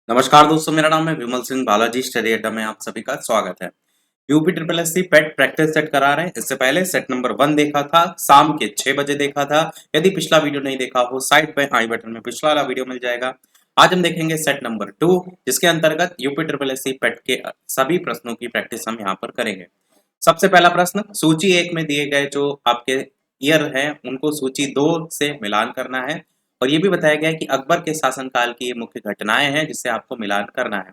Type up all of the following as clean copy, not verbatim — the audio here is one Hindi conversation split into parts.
नमस्कार दोस्तों, मेरा नाम है विमल सिंह बालाजी। स्टडी अड्डा में आप सभी का स्वागत है। यूपी ट्रिपल एस सी पेट प्रैक्टिस सेट करा रहे हैं। इससे पहले सेट नंबर 1 देखा था, शाम के 6 बजे देखा था। यदि पिछला वीडियो नहीं देखा हो, साइड पे आई बटन में पिछला वाला वीडियो मिल जाएगा। आज हम देखेंगे सेट नंबर 2, जिसके अंतर्गत यूपी ट्रिपल एस सी पेट के सभी प्रश्नों की प्रैक्टिस हम यहाँ पर करेंगे। सबसे पहला प्रश्न, सूची 1 में दिए गए जो आपके ईयर है उनको सूची 2 से मिलान करना है। और ये भी बताया गया है कि अकबर के शासनकाल की ये मुख्य घटनाएं हैं जिससे आपको मिलान करना है।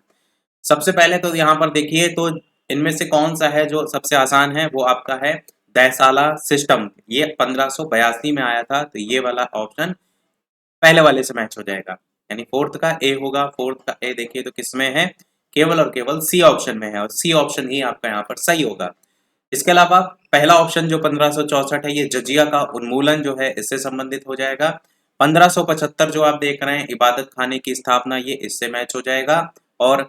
सबसे पहले तो यहाँ पर देखिए, तो इनमें से कौन सा है जो सबसे आसान है, वो आपका है दैसाला सिस्टम। ये 1582 में आया था, तो ये वाला ऑप्शन पहले वाले से मैच हो जाएगा। यानी फोर्थ का ए होगा। फोर्थ का ए देखिए तो किसमें है, केवल और केवल सी ऑप्शन में है, और सी ऑप्शन ही आपका यहाँ पर सही होगा। इसके अलावा पहला ऑप्शन जो 1564 है, ये जजिया का उन्मूलन जो है इससे संबंधित हो जाएगा। 1575 जो आप देख रहे हैं, इबादत खाने की स्थापना, ये इससे मैच हो जाएगा। और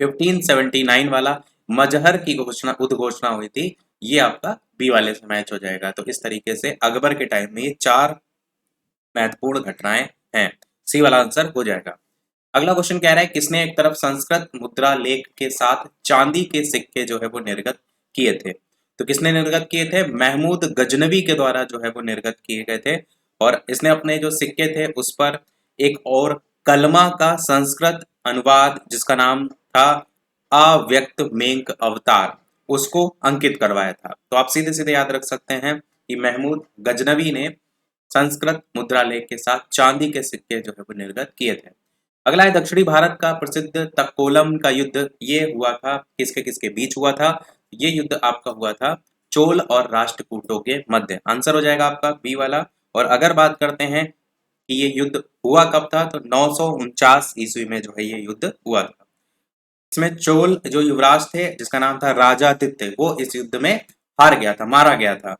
1579 वाला मजहर की घोषणा उद्घोषणा हुई थी, ये आपका बी वाले से मैच हो जाएगा। तो इस तरीके से अकबर के टाइम में ये 4 महत्वपूर्ण घटनाएं हैं। सी वाला आंसर हो जाएगा। अगला क्वेश्चन कह रहा है, किसने एक तरफ संस्कृत मुद्रा लेख के साथ चांदी के सिक्के जो है वो निर्गत किए थे। तो किसने निर्गत किए थे, महमूद गजनवी के द्वारा जो है वो निर्गत किए गए थे। और इसने अपने जो सिक्के थे उस पर एक और कलमा का संस्कृत अनुवाद, जिसका नाम था अव्यक्त मेंक अवतार, उसको अंकित करवाया था। तो आप सीधे सीधे याद रख सकते हैं कि महमूद गजनवी ने संस्कृत मुद्रा लेख के साथ चांदी के सिक्के जो है वो निर्गत किए थे। अगला है, दक्षिणी भारत का प्रसिद्ध तक्कोलम का युद्ध, ये हुआ था किसके किसके बीच हुआ था। ये युद्ध आपका हुआ था चोल और राष्ट्रकूटों के मध्य। आंसर हो जाएगा आपका बी वाला। और अगर बात करते हैं कि ये युद्ध हुआ कब था, तो 949 ईस्वी में जो है ये युद्ध हुआ था। इसमें चोल जो युवराज थे, जिसका नाम था राजादित्य, वो इस युद्ध में हार गया था, मारा गया था।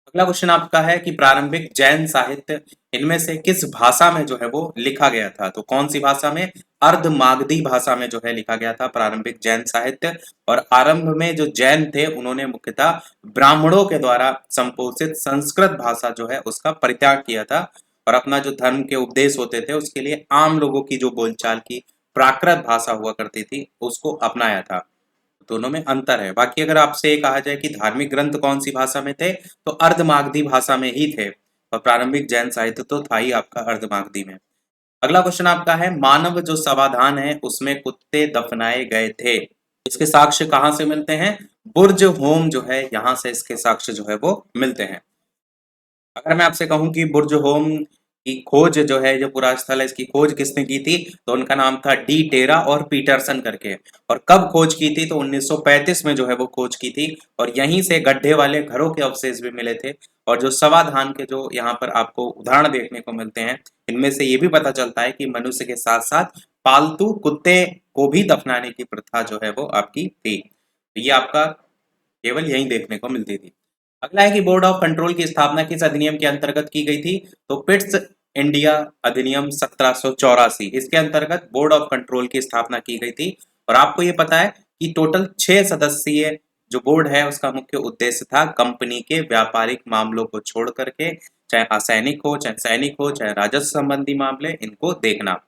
अगला क्वेश्चन आपका है कि प्रारंभिक जैन साहित्य इनमें से किस भाषा में जो है वो लिखा गया था। तो कौन सी भाषा में, अर्धमागधी भाषा में जो है लिखा गया था प्रारंभिक जैन साहित्य। और आरंभ में जो जैन थे उन्होंने मुख्यतः ब्राह्मणों के द्वारा संपोषित संस्कृत भाषा जो है उसका परित्याग किया था, और अपना जो धर्म के उपदेश होते थे उसके लिए आम लोगों की जो बोलचाल की प्राकृत भाषा हुआ करती थी उसको अपनाया था। दोनों में अंतर है। बाकी अगर आपसे ये कहा जाए कि धार्मिक ग्रंथ कौन सी भाषा में थे, तो अर्धमागधी भाषा में ही थे, और प्रारंभिक जैन साहित्य तो था ही आपका अर्धमागधी में। अगला क्वेश्चन आपका है, मानव जो समाधान है उसमें कुत्ते दफनाए गए थे, इसके साक्ष्य कहाँ से मिलते हैं, बुर्ज होम जो है यहाँ से इसके साक्ष्य जो है वो मिलते हैं। अगर मैं आपसे कहूं कि बुर्ज होम की खोज जो है, जो पूरा स्थल है, इसकी खोज किसने की थी, तो उनका नाम था डी टेरा और पीटरसन करके। और कब खोज की थी, तो 1935 में जो है वो खोज की थी। और यहीं से गड्ढे वाले घरों के अवशेष भी मिले थे। और जो समाधान के जो यहाँ पर आपको उदाहरण देखने को मिलते हैं, इनमें से ये भी पता चलता है कि मनुष्य के साथ साथ पालतू कुत्ते को भी दफनाने की प्रथा जो है वो आपकी थी। तो ये आपका केवल यहीं देखने को मिलती थी। अगला है कि बोर्ड ऑफ कंट्रोल की स्थापना किस अधिनियम के अंतर्गत की गई थी, तो पिट्स इंडिया अधिनियम 1784, इसके अंतर्गत बोर्ड ऑफ कंट्रोल की स्थापना की गई थी। और आपको ये पता है कि टोटल 6 सदस्यीय जो बोर्ड है उसका मुख्य उद्देश्य था कंपनी के व्यापारिक मामलों को छोड़ करके, चाहे असैनिक हो, चाहे सैनिक हो, चाहे राजस्व संबंधी मामले, इनको देखना।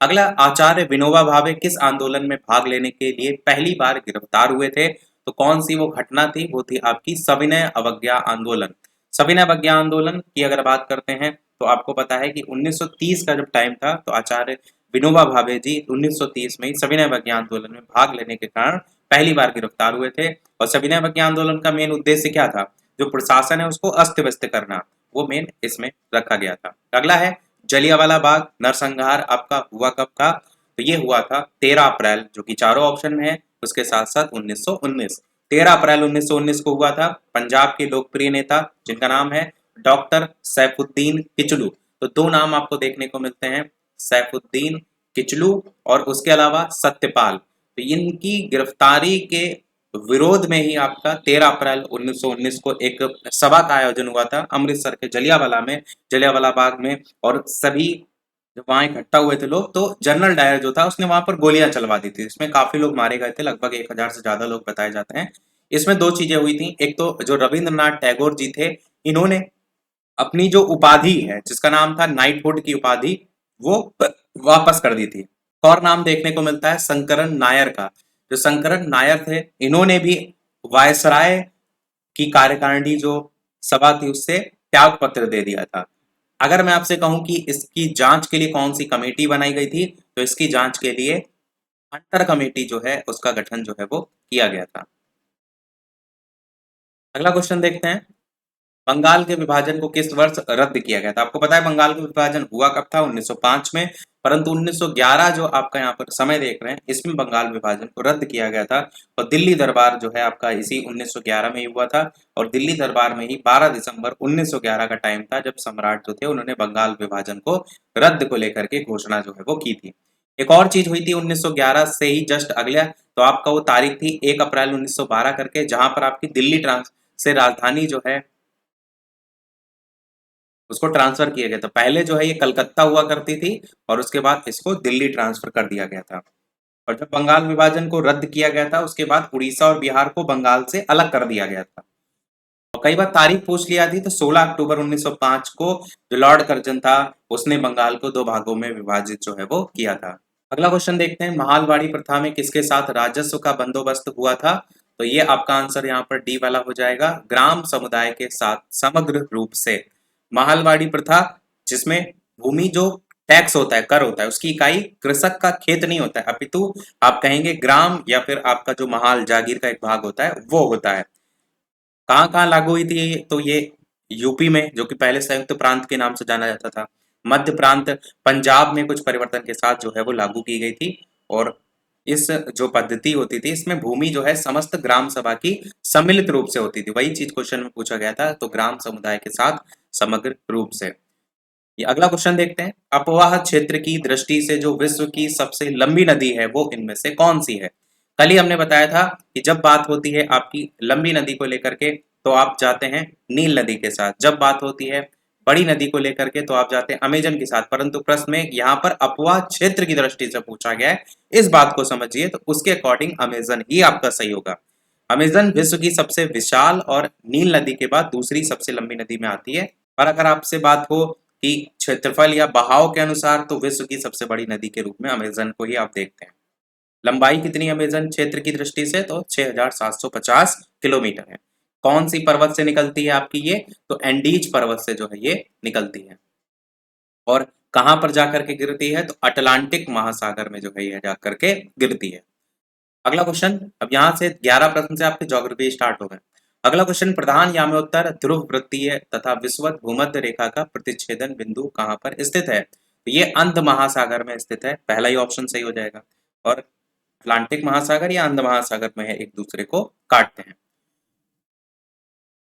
अगला, आचार्य विनोबा भावे किस आंदोलन में भाग लेने के लिए पहली बार गिरफ्तार हुए थे, तो कौन सी वो घटना थी, वो थी आपकी सविनय अवज्ञा आंदोलन। सविनय अवज्ञा आंदोलन की अगर बात करते हैं, तो आपको पता है कि 1930 का जब टाइम था, तो आचार्य विनोबा भावे जी 1930 में ही सविनय अवज्ञा आंदोलन में भाग लेने के कारण पहली बार गिरफ्तार हुए थे। और सविनय अवज्ञा आंदोलन का मेन उद्देश्य क्या था, जो प्रशासन है उसको अस्त व्यस्त करना, वो मेन इसमें रखा गया था। अगला है, जलियांवाला बाग नरसंहार आपका हुआ कब था, तो ये हुआ था 13 अप्रैल, जो कि चारों ऑप्शन में है, उसके साथ साथ 1919। 13 अप्रैल 1919 को हुआ था। पंजाब के लोकप्रिय नेता जिनका नाम है डॉक्टर सैफुद्दीन किचलू। तो 2 नाम आपको देखने को मिलते हैं, सैफुद्दीन किचलू और उसके अलावा सत्यपाल। तो इनकी गिरफ्तारी के विरोध में ही आपका 13 अप्रैल 1919 को एक सभा का आयोजन हुआ था अमृतसर के जलियांवाला बाग में। और सभी जब वहां इकट्ठा हुए थे लोग, तो जनरल डायर जो था उसने वहां पर गोलियां चलवा दी थी। इसमें काफी लोग मारे गए थे, लगभग 1000 से ज्यादा लोग बताए जाते हैं। इसमें 2 चीजें हुई थी। एक तो जो रविंद्रनाथ टैगोर जी थे, इन्होंने अपनी जो उपाधि है जिसका नाम था नाइटहुड की उपाधि, वो वापस कर दी थी। और नाम देखने को मिलता है शंकरन नायर का। जो शंकरन नायर थे, इन्होंने भी वायसराय की कार्यकारिणी जो सभा थी उससे त्याग पत्र दे दिया था। अगर मैं आपसे कहूं कि इसकी जांच के लिए कौन सी कमेटी बनाई गई थी, तो इसकी जांच के लिए अंतर कमेटी जो है उसका गठन जो है वो किया गया था। अगला क्वेश्चन देखते हैं, बंगाल के विभाजन को किस वर्ष रद्द किया गया था? आपको पता है बंगाल का विभाजन हुआ कब था? 1905 में। परंतु 1911 जो आपका यहाँ पर समय देख रहे हैं, इसमें बंगाल विभाजन को रद्द किया गया था। और दिल्ली दरबार जो है आपका इसी 1911 में ही हुआ था। और दिल्ली दरबार में ही 12 दिसंबर 1911 का टाइम था जब सम्राट जो थे उन्होंने बंगाल विभाजन को रद्द को लेकर के घोषणा जो है वो की थी। एक और चीज हुई थी 1911 से ही जस्ट अगले, तो आपका वो तारीख थी 1 अप्रैल 1912 करके, जहां पर आपकी दिल्ली ट्रांस से राजधानी जो है उसको ट्रांसफर किया गया था। पहले जो है ये कलकत्ता हुआ करती थी और उसके बाद इसको दिल्ली ट्रांसफर कर दिया गया था। और जब बंगाल विभाजन को रद्द किया गया था उसके बाद उड़ीसा और बिहार को बंगाल से अलग कर दिया गया था। और कई बार तारीख पूछ लिया थी, तो 16 अक्टूबर 1905 को जो लॉर्ड कर्जन था उसने बंगाल को 2 भागों में विभाजित जो है वो किया था। अगला क्वेश्चन देखते हैं, महालवाड़ी प्रथा में किसके साथ राजस्व का बंदोबस्त हुआ था? तो ये आपका आंसर यहाँ पर डी वाला हो जाएगा, ग्राम समुदाय के साथ समग्र रूप से। महालवाड़ी प्रथा जिसमें भूमि जो टैक्स होता है, कर होता है, उसकी इकाई कृषक का खेत नहीं होता है, अपितु आप कहेंगे ग्राम या फिर आपका जो महाल जागीर का एक भाग होता है वो होता है। कहाँ कहाँ लागू हुई थी? तो ये यूपी में, जो कि पहले संयुक्त प्रांत के नाम से जाना जाता था, मध्य प्रांत, पंजाब में कुछ परिवर्तन के साथ जो है वो लागू की गई थी। और इस जो पद्धति होती थी इसमें भूमि जो है समस्त ग्राम सभा की सम्मिलित रूप से होती थी। वही चीज क्वेश्चन में पूछा गया था, तो ग्राम समुदाय के साथ समग्र रूप से। ये अगला क्वेश्चन देखते हैं, अपवाह क्षेत्र की दृष्टि से जो विश्व की सबसे लंबी नदी है वो इनमें से कौन सी है? कल ही हमने बताया था कि जब बात होती है आपकी लंबी नदी को लेकर के तो आप जाते हैं नील नदी के साथ, जब बात होती है बड़ी नदी को लेकर के तो आप जाते हैं अमेजन के साथ। परंतु प्रश्न में यहाँ पर अपवाह क्षेत्र की दृष्टि से पूछा गया है, इस बात को समझिए, तो उसके अकॉर्डिंग अमेजन ही आपका सही होगा। अमेजन विश्व की सबसे विशाल और नील नदी के बाद दूसरी सबसे लंबी नदी में आती है। और अगर आपसे बात हो कि क्षेत्रफल या बहाव के अनुसार, तो विश्व की सबसे बड़ी नदी के रूप में अमेजन को ही आप देखते हैं। लंबाई कितनी अमेजन क्षेत्र की दृष्टि से? तो 6750 किलोमीटर है। कौन सी पर्वत से निकलती है आपकी ये? तो एंडीज पर्वत से जो है ये निकलती है। और कहां पर जाकर के गिरती है? तो अटलांटिक महासागर में जो है ये जाकर के गिरती है। अगला क्वेश्चन, अब यहाँ से 11 प्रश्न से आपके ज्योग्राफी स्टार्ट हो गए। अगला क्वेश्चन, प्रधान याम्योत्तर ध्रुव वृत्तीय तथा विषुवत भूमध्य रेखा का प्रतिच्छेदन बिंदु कहाँ पर स्थित है? तो ये अंध महासागर में स्थित है, पहला ही ऑप्शन सही हो जाएगा। और अटलांटिक महासागर या अंध महासागर में है, एक दूसरे को काटते हैं।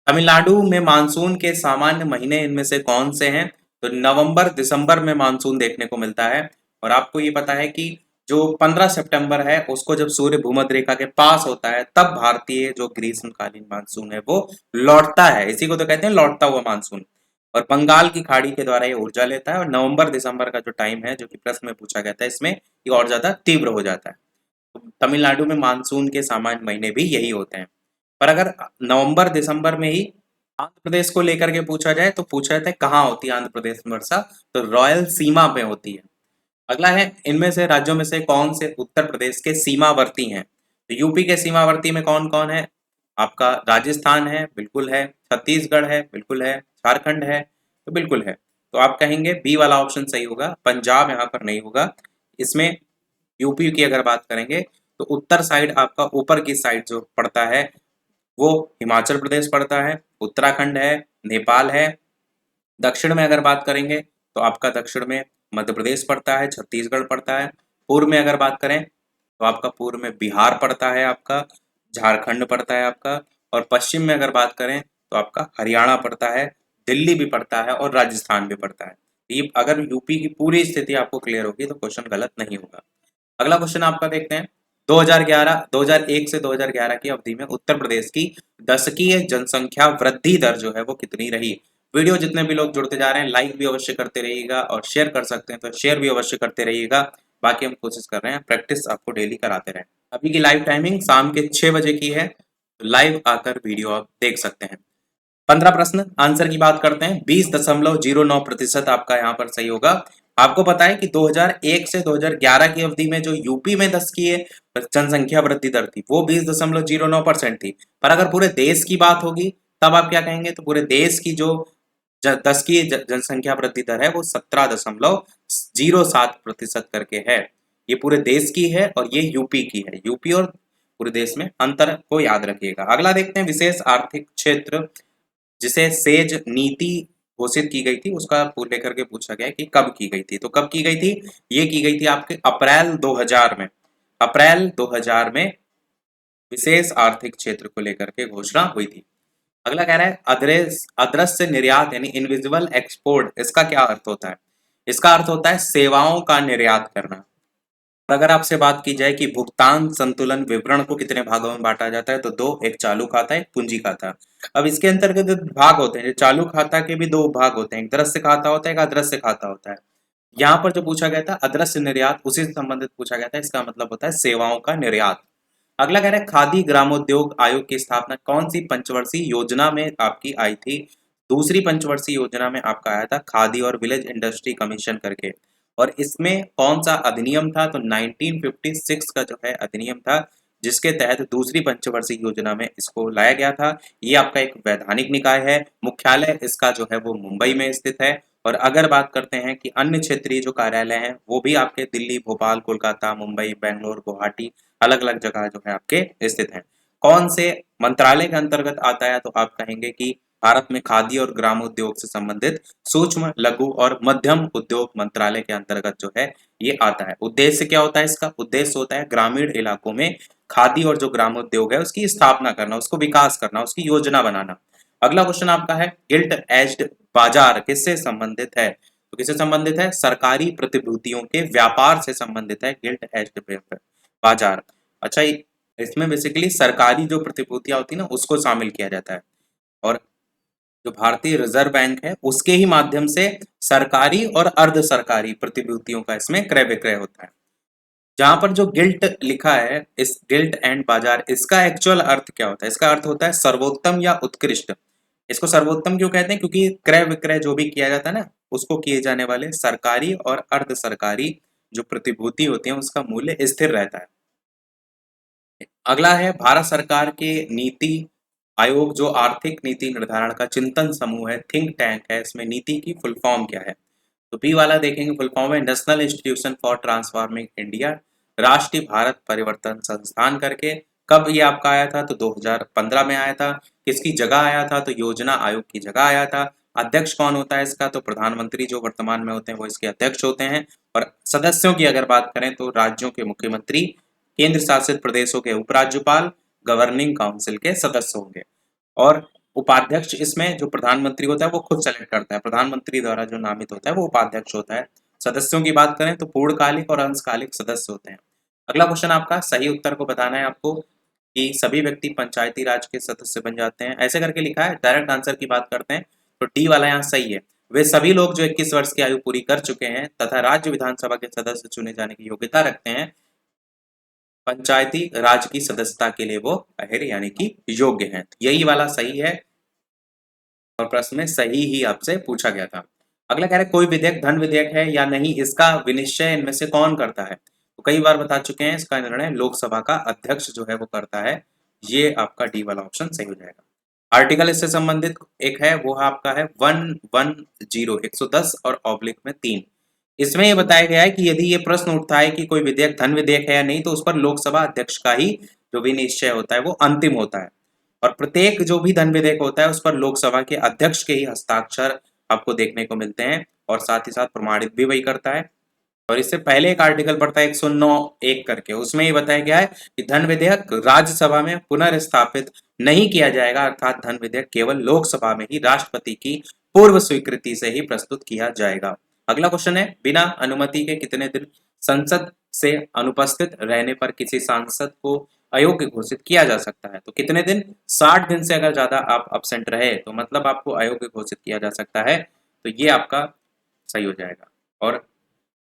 तमिलनाडु में मानसून के सामान्य महीने इनमें से कौन से हैं? तो नवंबर दिसंबर में मानसून देखने को मिलता है। और आपको ये पता है कि जो 15 सितंबर है उसको जब सूर्य भूमध्य रेखा के पास होता है तब भारतीय जो ग्रीष्मकालीन मानसून है वो लौटता है, इसी को तो कहते हैं लौटता हुआ मानसून। और बंगाल की खाड़ी के द्वारा ये ऊर्जा लेता है। और नवंबर दिसंबर का जो टाइम है जो कि प्रश्न में पूछा गया था, इसमें ये और ज्यादा तीव्र हो जाता है। तो तमिलनाडु में मानसून के सामान्य महीने भी यही होते हैं। पर अगर नवंबर दिसंबर में ही आंध्र प्रदेश को लेकर के पूछा जाए तो पूछा जाता है कहाँ होती है आंध्र प्रदेश में वर्षा? तो रॉयल सीमा पे होती है। अगला है, इनमें से राज्यों में से कौन से उत्तर प्रदेश के सीमावर्ती हैं? तो यूपी के सीमावर्ती में कौन कौन है? आपका राजस्थान है, बिल्कुल है। छत्तीसगढ़ है, बिल्कुल है। झारखंड है, तो बिल्कुल है। तो आप कहेंगे बी वाला ऑप्शन सही होगा, पंजाब यहाँ पर नहीं होगा। इसमें यूपी की अगर बात करेंगे तो उत्तर साइड आपका ऊपर की साइड जो पड़ता है वो हिमाचल प्रदेश पड़ता है, उत्तराखंड है, नेपाल है। दक्षिण में अगर बात करेंगे तो आपका दक्षिण में मध्य प्रदेश पड़ता है, छत्तीसगढ़ पड़ता है। पूर्व में अगर बात करें तो आपका पूर्व में बिहार पड़ता है, आपका झारखंड पड़ता है आपका। और पश्चिम में अगर बात करें तो आपका हरियाणा पड़ता है, दिल्ली भी पड़ता है और राजस्थान भी पड़ता है। ये अगर यूपी की पूरी स्थिति आपको क्लियर होगी तो क्वेश्चन गलत नहीं होगा। अगला क्वेश्चन आपका देखते हैं, 2001 से 2011 की अवधि में उत्तर प्रदेश की दशकीय जनसंख्या वृद्धि दर जो है वो कितनी रही? वीडियो जितने भी लोग जुड़ते जा रहे हैं लाइक भी अवश्य करते रहिएगा और शेयर कर सकते हैं तो शेयर भी अवश्य करते रहिएगा। बाकी हम कोशिश कर रहे हैं प्रैक्टिस आपको डेली कराते रहें। अभी की लाइव टाइमिंग शाम के 6 बजे की है, तो लाइव आकर वीडियो आप देख सकते हैं। 15 प्रश्न आंसर की बात करते हैं, 20.09% आपका यहाँ पर सही होगा। आपको पता है कि 2001 से 2011 की अवधि में जो यूपी में 10 की जनसंख्या वृद्धि दर थी वो 20.09% थी। पर अगर पूरे देश की बात होगी तब आप क्या कहेंगे, तो पूरे देश की जो 10 की जनसंख्या वृद्धि दर है वो 17.07% करके है। ये पूरे देश की है और ये यूपी की है। यूपी और पूरे देश में अंतर को याद रखिएगा। अगला देखते हैं विशेष आर्थिक क्षेत्र जिसे सेज नीति घोषित की गई थी, उसका लेकर के पूछा गया कि कब की गई थी। तो कब की गई थी, ये की गई थी आपके अप्रैल 2000 में। अप्रैल 2000 में विशेष आर्थिक क्षेत्र को लेकर के घोषणा हुई थी। अगला कह रहा है अदृश्य निर्यात यानी इनविजिबल एक्सपोर्ट, इसका क्या अर्थ होता है? इसका अर्थ होता है सेवाओं का निर्यात करना। और अगर आपसे बात की जाए कि भुगतान संतुलन विवरण को कितने भागों में बांटा जाता है, तो दो, एक चालू खाता है, एक पूंजी खाता। अब इसके अंतर्गत जो भाग होते हैं, चालू खाता के भी दो भाग होते हैं, एक दृश्य खाता होता है, एक अदृश्य खाता होता है। यहाँ पर जो पूछा गया था अदृश्य निर्यात, उसी से संबंधित पूछा गया था। इसका मतलब होता है सेवाओं का निर्यात। अगला कह रहा है खादी ग्रामोद्योग आयोग की स्थापना कौन सी पंचवर्षीय योजना में आपकी आई थी? दूसरी पंचवर्षीय योजना में आपका आया था खादी और विलेज इंडस्ट्री कमीशन करके। और इसमें कौन सा अधिनियम था? तो 1956 का जो है अधिनियम था, जिसके तहत दूसरी पंचवर्षीय योजना में इसको लाया गया था। ये आपका एक वैधानिक निकाय है। मुख्यालय इसका जो है वो मुंबई में स्थित है। और अगर बात करते हैं कि अन्य क्षेत्रीय जो कार्यालय हैं वो भी आपके दिल्ली, भोपाल, कोलकाता, मुंबई, बेंगलोर, गुवाहाटी, अलग अलग जगह जो है आपके स्थित हैं। कौन से मंत्रालय के अंतर्गत आता है? तो आप कहेंगे कि भारत में खादी और ग्रामोद्योग से संबंधित सूक्ष्म, लघु और मध्यम उद्योग मंत्रालय के अंतर्गत जो है ये आता है। उद्देश्य क्या होता है इसका? उद्देश्य होता है ग्रामीण इलाकों में खादी और जो ग्रामोद्योग है उसकी स्थापना करना, उसको विकास करना, उसकी योजना बनाना। अगला क्वेश्चन आपका है गिल्ट एज्ड बाजार किससे संबंधित है? तो किससे संबंधित है? सरकारी प्रतिभूतियों के व्यापार से संबंधित है गिल्ट एज्ड बाजार। अच्छा, इसमें बेसिकली सरकारी जो प्रतिभूतियां होती है ना उसको शामिल किया जाता है। और जो भारतीय रिजर्व बैंक है उसके ही माध्यम से सरकारी और अर्ध सरकारी प्रतिभूतियों का इसमें क्रय विक्रय होता है। जहां पर जो गिल्ट लिखा है, इस गिल्ट एंड बाजार, इसका एक्चुअल अर्थ क्या होता है? इसका अर्थ होता है सर्वोत्तम या उत्कृष्ट। इसको सर्वोत्तम क्यों कहते हैं? क्योंकि क्रय विक्रय जो भी किया जाता है ना उसको किए जाने वाले सरकारी और अर्ध सरकारी जो प्रतिभूति होती है उसका मूल्य स्थिर रहता है। अगला है भारत सरकार के नीति आयोग जो आर्थिक नीति निर्धारण का चिंतन समूह है, थिंक टैंक है, इसमें नीति की फुल फॉर्म क्या है? तो बी वाला देखेंगे, फुल फॉर्म है national institution for transforming India, राष्ट्रीय भारत परिवर्तन संस्थान करके। कब ये आपका आया था? तो 2015 में आया था। किसकी जगह आया था? तो योजना आयोग की जगह आया था। अध्यक्ष कौन होता है इसका? तो प्रधानमंत्री जो वर्तमान में होते हैं वो इसके अध्यक्ष होते हैं। और सदस्यों की अगर बात करें तो राज्यों के मुख्यमंत्री, केंद्र शासित प्रदेशों के उपराज्यपाल, गवर्निंग काउंसिल के सदस्य होंगे। और उपाध्यक्ष इसमें जो प्रधानमंत्री होता है वो खुद सेलेक्ट करता है, प्रधानमंत्री द्वारा जो नामित होता है वो उपाध्यक्ष होता है। सदस्यों की बात करें तो पूर्णकालिक और अंशकालिक सदस्य होते हैं। अगला क्वेश्चन आपका सही उत्तर को बताना है आपको कि सभी व्यक्ति पंचायती राज के सदस्य बन जाते हैं, ऐसे करके लिखा है। डायरेक्ट आंसर की बात करते हैं तो डी वाला यहाँ सही है। वे सभी लोग जो 21 वर्ष की आयु पूरी कर चुके हैं तथा राज्य विधानसभा के सदस्य चुने जाने की योग्यता रखते हैं, पंचायती राज की सदस्यता के लिए वो अहल यानी कि योग्य हैं। यही वाला सही है और प्रश्न में सही ही आपसे पूछा गया था। अगला कह रहा है कोई विधेयक धन विधेयक है या नहीं, इसका विनिश्चय इनमें से कौन करता है? तो कई बार बता चुके हैं, इसका निर्णय लोकसभा का अध्यक्ष जो है वो करता है। ये आपका डी वाला ऑप्शन सही हो जाएगा। आर्टिकल इससे संबंधित एक है वो आपका है 110 और ऑब्लिक में 3। इसमें ये बताया गया है कि यदि ये प्रश्न उठता है कि कोई विधेयक धन विधेयक है या नहीं तो उस पर लोकसभा अध्यक्ष का ही जो भी निश्चय होता है वो अंतिम होता है। और प्रत्येक जो भी धन विधेयक होता है उस पर लोकसभा के अध्यक्ष के ही हस्ताक्षर आपको देखने को मिलते हैं और साथ ही साथ प्रमाणित भी वही करता है। और इससे पहले एक आर्टिकल पड़ता है 109(1) करके, उसमें ये बताया गया है कि धन विधेयक राज्यसभा में पुनर्स्थापित नहीं किया जाएगा, अर्थात धन विधेयक केवल लोकसभा में ही राष्ट्रपति की पूर्व स्वीकृति से ही प्रस्तुत किया जाएगा। अगला क्वेश्चन है बिना अनुमति के कितने दिन संसद से अनुपस्थित रहने पर किसी सांसद को अयोग्य घोषित किया जा सकता है? तो कितने दिन? 60 दिन से अगर ज्यादा आप अब्सेंट रहे तो मतलब आपको अयोग्य घोषित किया जा सकता है। तो ये आपका सही हो जाएगा। और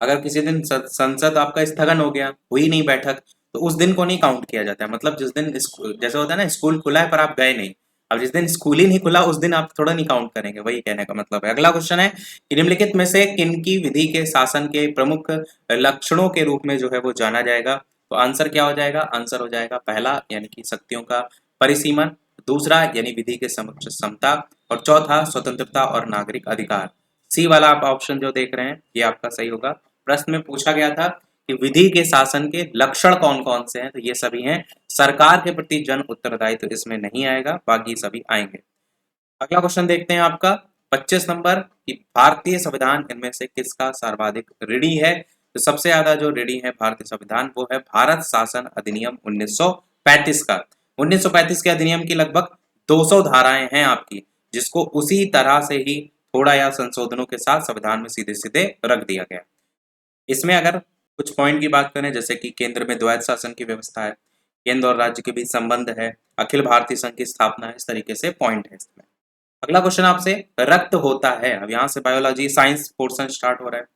अगर किसी दिन संसद आपका स्थगन हो गया, हुई नहीं बैठक, तो उस दिन को नहीं काउंट किया जाता है। मतलब जिस दिन जैसे होता है ना स्कूल खुला है पर आप गए नहीं, अब जिस दिन स्कूल ही नहीं खुला उस दिन आप थोड़ा नहीं काउंट करेंगे, वही कहने का मतलब है। अगला क्वेश्चन है कि निम्नलिखित में से किनकी विधि के शासन के प्रमुख लक्षणों के रूप में जो है वो जाना जाएगा। तो आंसर क्या हो जाएगा, आंसर हो जाएगा पहला यानी कि शक्तियों का परिसीमन, दूसरा यानी विधि के समक्ष समता, और चौथा स्वतंत्रता और नागरिक अधिकार। सी वाला आप ऑप्शन जो देख रहे हैं ये आपका सही होगा। प्रश्न में पूछा गया था कि विधि के शासन के लक्षण कौन कौन से हैं, तो ये सभी हैं। सरकार के प्रति जन उत्तरदायित्व तो इसमें नहीं आएगा, बाकी सभी आएंगे। अगला क्वेश्चन देखते हैं आपका 25 नंबर कि भारतीय संविधान इनमें से किसका सर्वाधिक ऋणी है। तो सबसे ज्यादा जो ऋणी है भारतीय संविधान वो है भारत शासन अधिनियम 1935 का। 1935 के अधिनियम की लगभग 200 धाराएं हैं आपकी, जिसको उसी तरह से ही थोड़ा या संशोधनों के साथ संविधान में सीधे सीधे रख दिया गया। इसमें अगर कुछ पॉइंट की बात करें, जैसे कि केंद्र में द्वैध शासन की व्यवस्था है, केंद्र और राज्य के बीच संबंध है, अखिल भारतीय संघ की स्थापना है, इस तरीके से पॉइंट है इसमें। अगला क्वेश्चन आपसे, रक्त होता है, अब यहाँ से बायोलॉजी साइंस पोर्शन स्टार्ट हो रहा है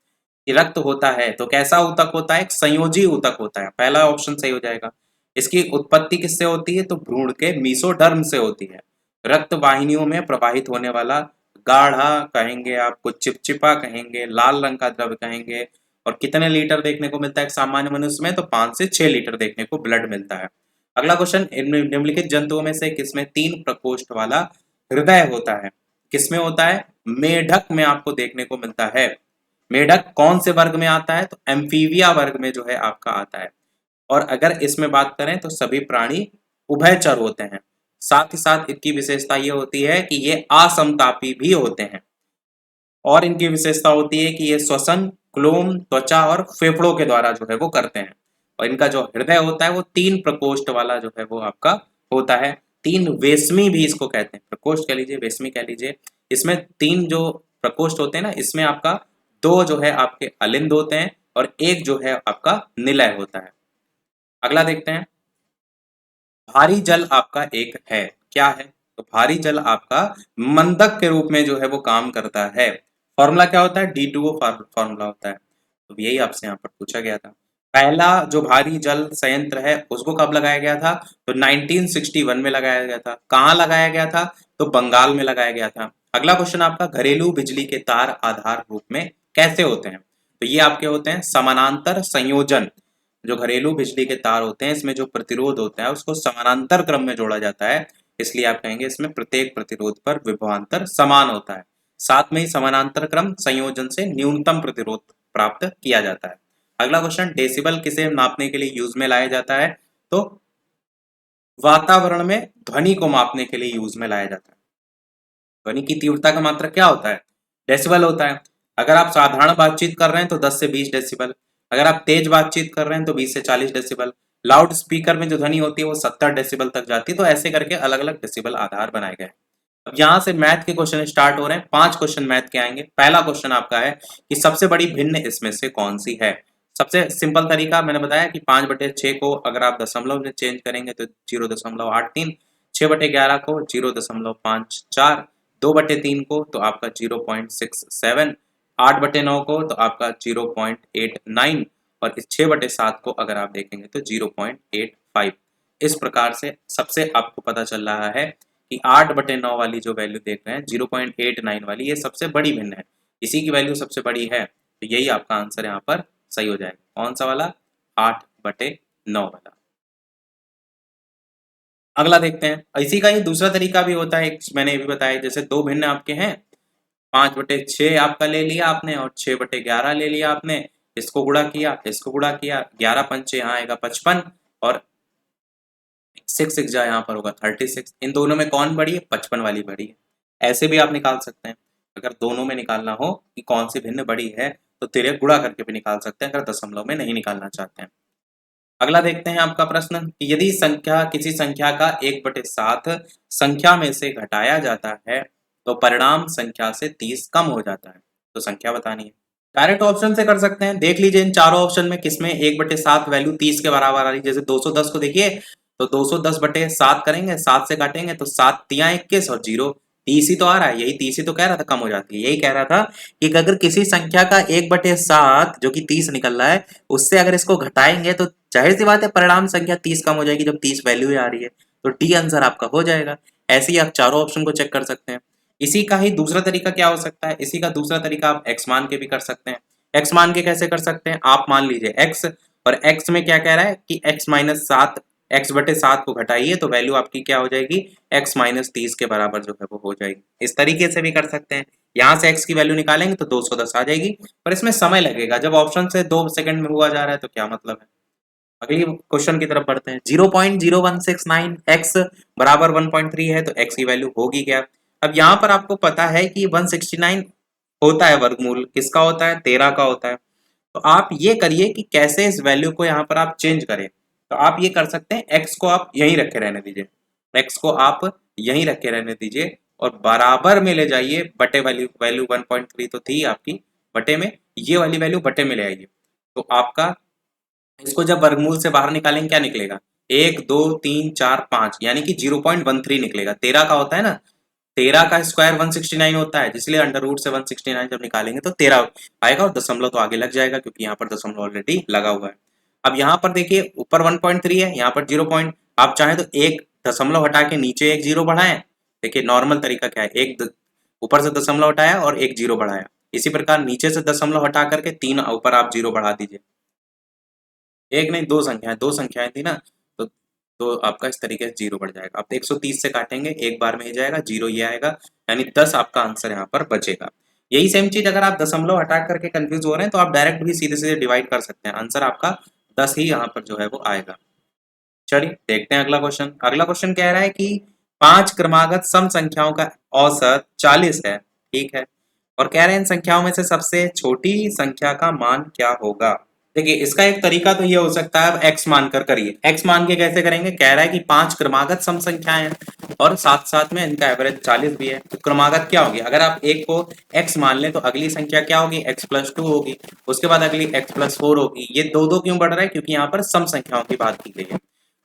कि रक्त होता है तो कैसा ऊतक होता है, एक संयोजी ऊतक होता है, पहला ऑप्शन सही हो जाएगा। इसकी उत्पत्ति किससे होती है, तो भ्रूण के मीसोडर्म से होती है। रक्त वाहिनियों में प्रवाहित होने वाला गाढ़ा कहेंगे आपको, चिपचिपा कहेंगे, लाल रंग का द्रव्य कहेंगे, और कितने लीटर देखने को मिलता है एक सामान्य मनुष्य में, तो 5 से 6 लीटर देखने को ब्लड मिलता है। अगला क्वेश्चन, निम्नलिखित जंतुओं में से किसमें 3 प्रकोष्ठ वाला हृदय होता है। किसमें होता है, मेढक में आपको देखने को मिलता है। मेढक कौन से वर्ग में आता है, तो एम्फीबिया वर्ग में जो है आपका आता है। और अगर इसमें बात करें तो सभी प्राणी उभयचर होते हैं। साथ ही साथ इनकी विशेषता ये होती है कि ये असमतापी भी होते हैं, और इनकी विशेषता होती है कि ये श्वसन क्लोम, त्वचा और फेफड़ों के द्वारा जो है वो करते हैं। और इनका जो हृदय होता है वो 3 प्रकोष्ठ वाला जो है वो आपका होता है। 3 वेश्मी भी इसको कहते हैं, प्रकोष्ठ कह लीजिए, वेश्मी कह लीजिए। इसमें 3 जो प्रकोष्ठ होते हैं ना, इसमें आपका 2 जो है आपके अलिंद होते हैं और 1 जो है आपका निलय होता है। अगला देखते हैं, भारी जल आपका एक है, क्या है, तो भारी जल आपका मंदक के रूप में जो है वो काम करता है। फॉर्मूला क्या होता है, D2O फॉर्मूला होता है। तो यही आपसे यहाँ पर पूछा गया था। पहला जो भारी जल संयंत्र है उसको कब लगाया गया था, तो 1961 में लगाया गया था। कहाँ लगाया गया था, तो बंगाल में लगाया गया था। अगला क्वेश्चन आपका, घरेलू बिजली के तार आधार रूप में कैसे होते हैं, तो ये आपके होते हैं समानांतर संयोजन। जो घरेलू बिजली के तार होते हैं इसमें जो प्रतिरोध होता है उसको समानांतर क्रम में जोड़ा जाता है, इसलिए आप कहेंगे इसमें प्रत्येक प्रतिरोध पर विभवांतर समान होता है। साथ में ही समानांतर क्रम संयोजन से न्यूनतम प्रतिरोध प्राप्त किया जाता है। अगला क्वेश्चन, डेसिबल किसे नापने के लिए यूज में लाया जाता है, तो वातावरण में ध्वनि को मापने के लिए यूज में लाया जाता है। ध्वनि की तीव्रता का मात्रक क्या होता है, डेसिबल होता है। अगर आप साधारण बातचीत कर रहे हैं तो 10 से 20 डेसिबल, अगर आप तेज बातचीत कर रहे हैं तो 20 से 40 डेसिबल, लाउड स्पीकर में जो ध्वनि होती है वो 70 डेसिबल तक जाती है। तो ऐसे करके अलग अलग डेसिबल आधार बनाए गए। अब यहाँ से मैथ के क्वेश्चन स्टार्ट हो रहे हैं, 5 क्वेश्चन मैथ के आएंगे। पहला क्वेश्चन आपका है कि सबसे बड़ी भिन्न इसमें से कौन सी है। सबसे सिंपल तरीका मैंने बताया कि 5/6 को अगर आप दशमलव में चेंज करेंगे तो 0.83, 6/11 को 0.54, 2/3 को तो आपका 0.67, 8/9 को तो आपका 0.89, और इस 6/7 को अगर आप देखेंगे तो 0.85। इस प्रकार से सबसे आपको पता चल रहा है कि 8/9 वाली जो वैल्यू देख रहे हैं 0.89 वाली, ये सबसे बड़ी भिन्न है, इसी की वैल्यू सबसे बड़ी है, तो यही आपका आंसर यहाँ पर सही हो जाएगा। कौन सा वाला, 8/9 वाला। अगला देखते हैं, इसी का ही दूसरा तरीका भी होता है, मैंने भी बताया, जैसे 2 भिन्न आपके हैं, 5/6 आपका ले लिया आपने और 6/11 ले लिया आपने, इसको गुणा किया, इसको गुणा किया, 11×5 यहाँ आएगा 55, और 6 जा यहाँ पर होगा 36। इन दोनों में कौन बड़ी है, 55 वाली बड़ी है। ऐसे भी आप निकाल सकते हैं, अगर दोनों में निकालना हो कि कौन सी भिन्न बड़ी है तो तिर्यक गुणा करके भी निकाल सकते हैं, अगर दशमलव में नहीं निकालना चाहते हैं। अगला देखते हैं आपका प्रश्न कि यदि संख्या किसी संख्या का 1/7 संख्या में से घटाया जाता है तो परिणाम संख्या से 30 कम हो जाता है, तो संख्या बतानी है। डायरेक्ट ऑप्शन से कर सकते हैं, देख लीजिए इन चारों ऑप्शन में किसमें 1/7 वैल्यू 30 के बराबर आ रही है। जैसे 210 को देखिए तो 210/7 करेंगे, 7 से काटेंगे तो 7 तिया 21 और 0 30 ही तो आ रहा है, यही 30 ही तो कह रहा था कम हो जाती है। यही कह रहा था कि अगर किसी संख्या का 1/7 जो कि 30 निकल रहा है उससे अगर इसको घटाएंगे तो जाहिर सी बात है परिणाम संख्या 30 कम हो जाएगी, जब 30 वैल्यू आ रही है, तो डी आंसर आपका हो जाएगा। ऐसे ही आप चारों ऑप्शन को चेक कर सकते हैं। इसी का ही दूसरा तरीका क्या हो सकता है, इसी का दूसरा तरीका आप एक्स मान के भी कर सकते हैं। एक्स मान के कैसे कर सकते हैं, आप मान लीजिए एक्स, और एक्स में क्या कह रहा है कि एक्स माइनस सात, एक्स बटे सात को घटाइए तो वैल्यू आपकी क्या हो जाएगी, एक्स माइनस 30 के बराबर जो है वो हो जाएगी। इस तरीके से भी कर सकते हैं। यहाँ से एक्स की वैल्यू निकालेंगे तो 210 आ जाएगी, पर इसमें समय लगेगा। जब ऑप्शन से 2 सेकंड में हुआ जा रहा है तो क्या मतलब है। अगली क्वेश्चन की तरफ बढ़ते हैं। 0.0169 एक्स बराबर 1.3 है तो एक्स की वैल्यू होगी क्या। अब यहाँ पर आपको पता है कि 169 होता है वर्गमूल किसका होता है, 13 का होता है। तो आप ये करिए कि कैसे इस वैल्यू को यहाँ पर आप चेंज करें। तो आप ये कर सकते हैं, एक्स को आप यहीं रखे रहने दीजिए, एक्स को आप यहीं रखे रहने दीजिए और बराबर में ले जाइए बटे वैल्यू, वैल्यू 1.3 तो थी आपकी, बटे में ये वाली वैल्यू बटे में ले आइए। तो आपका इसको जब वर्गमूल से बाहर निकालेंगे क्या निकलेगा, 1 2 3 4 5 यानी कि 0.13 निकलेगा। 13 का होता है ना, 13 का स्क्वायर 169 होता है, जिसलिए अंडर रूट से 169 जब निकालेंगे तो 13 आएगा, और दशमलव तो आगे लग जाएगा क्योंकि यहाँ पर दशमलव ऑलरेडी लगा हुआ है। अब यहाँ पर देखिए ऊपर 1.3 है, यहाँ पर 0 पॉइंट, आप चाहें तो एक दशमलव हटा के नीचे एक जीरो बढ़ाएं। देखिए नॉर्मल तरीका क्या है, ऊपर से दशमलव हटाया और एक जीरो बढ़ाया। इसी प्रकार नीचे से दशमलव हटा करके 3 ऊपर आप जीरो बढ़ा दीजिए। एक नहीं, दो संख्याएं थी ना, तो आपका इस तरीके से जीरो बढ़ जाएगा। आप 130 से काटेंगे एक बार में ही जाएगा, जीरो ये आएगा, यानी 10 आपका आंसर यहाँ पर बचेगा। यही सेम चीज अगर आप दशमलव हटा करके कंफ्यूज हो रहे हैं तो आप डायरेक्ट भी सीधे सीधे डिवाइड कर सकते हैं, आंसर आपका 10 ही यहाँ पर जो है वो आएगा। चलिए देखते हैं अगला क्वेश्चन। अगला क्वेश्चन कह रहा है कि 5 क्रमागत सम संख्याओं का औसत 40 है, ठीक है, और कह रहे हैं इन संख्याओं में से सबसे छोटी संख्या का मान क्या होगा। देखिए इसका एक तरीका तो ये हो सकता है, अब एक्स मानकर करिए। एक्स मान के कैसे करेंगे, कह रहा है कि 5 क्रमागत सम संख्याएं हैं और साथ साथ में इनका एवरेज 40 भी है। तो क्रमागत क्या होगी, अगर आप एक को एक्स मान लें तो अगली संख्या क्या होगी, x+2 होगी, उसके बाद अगली x+4 होगी। ये दो दो क्यों बढ़ रहा है, क्योंकि यहाँ पर सम संख्याओं की बात की गई है।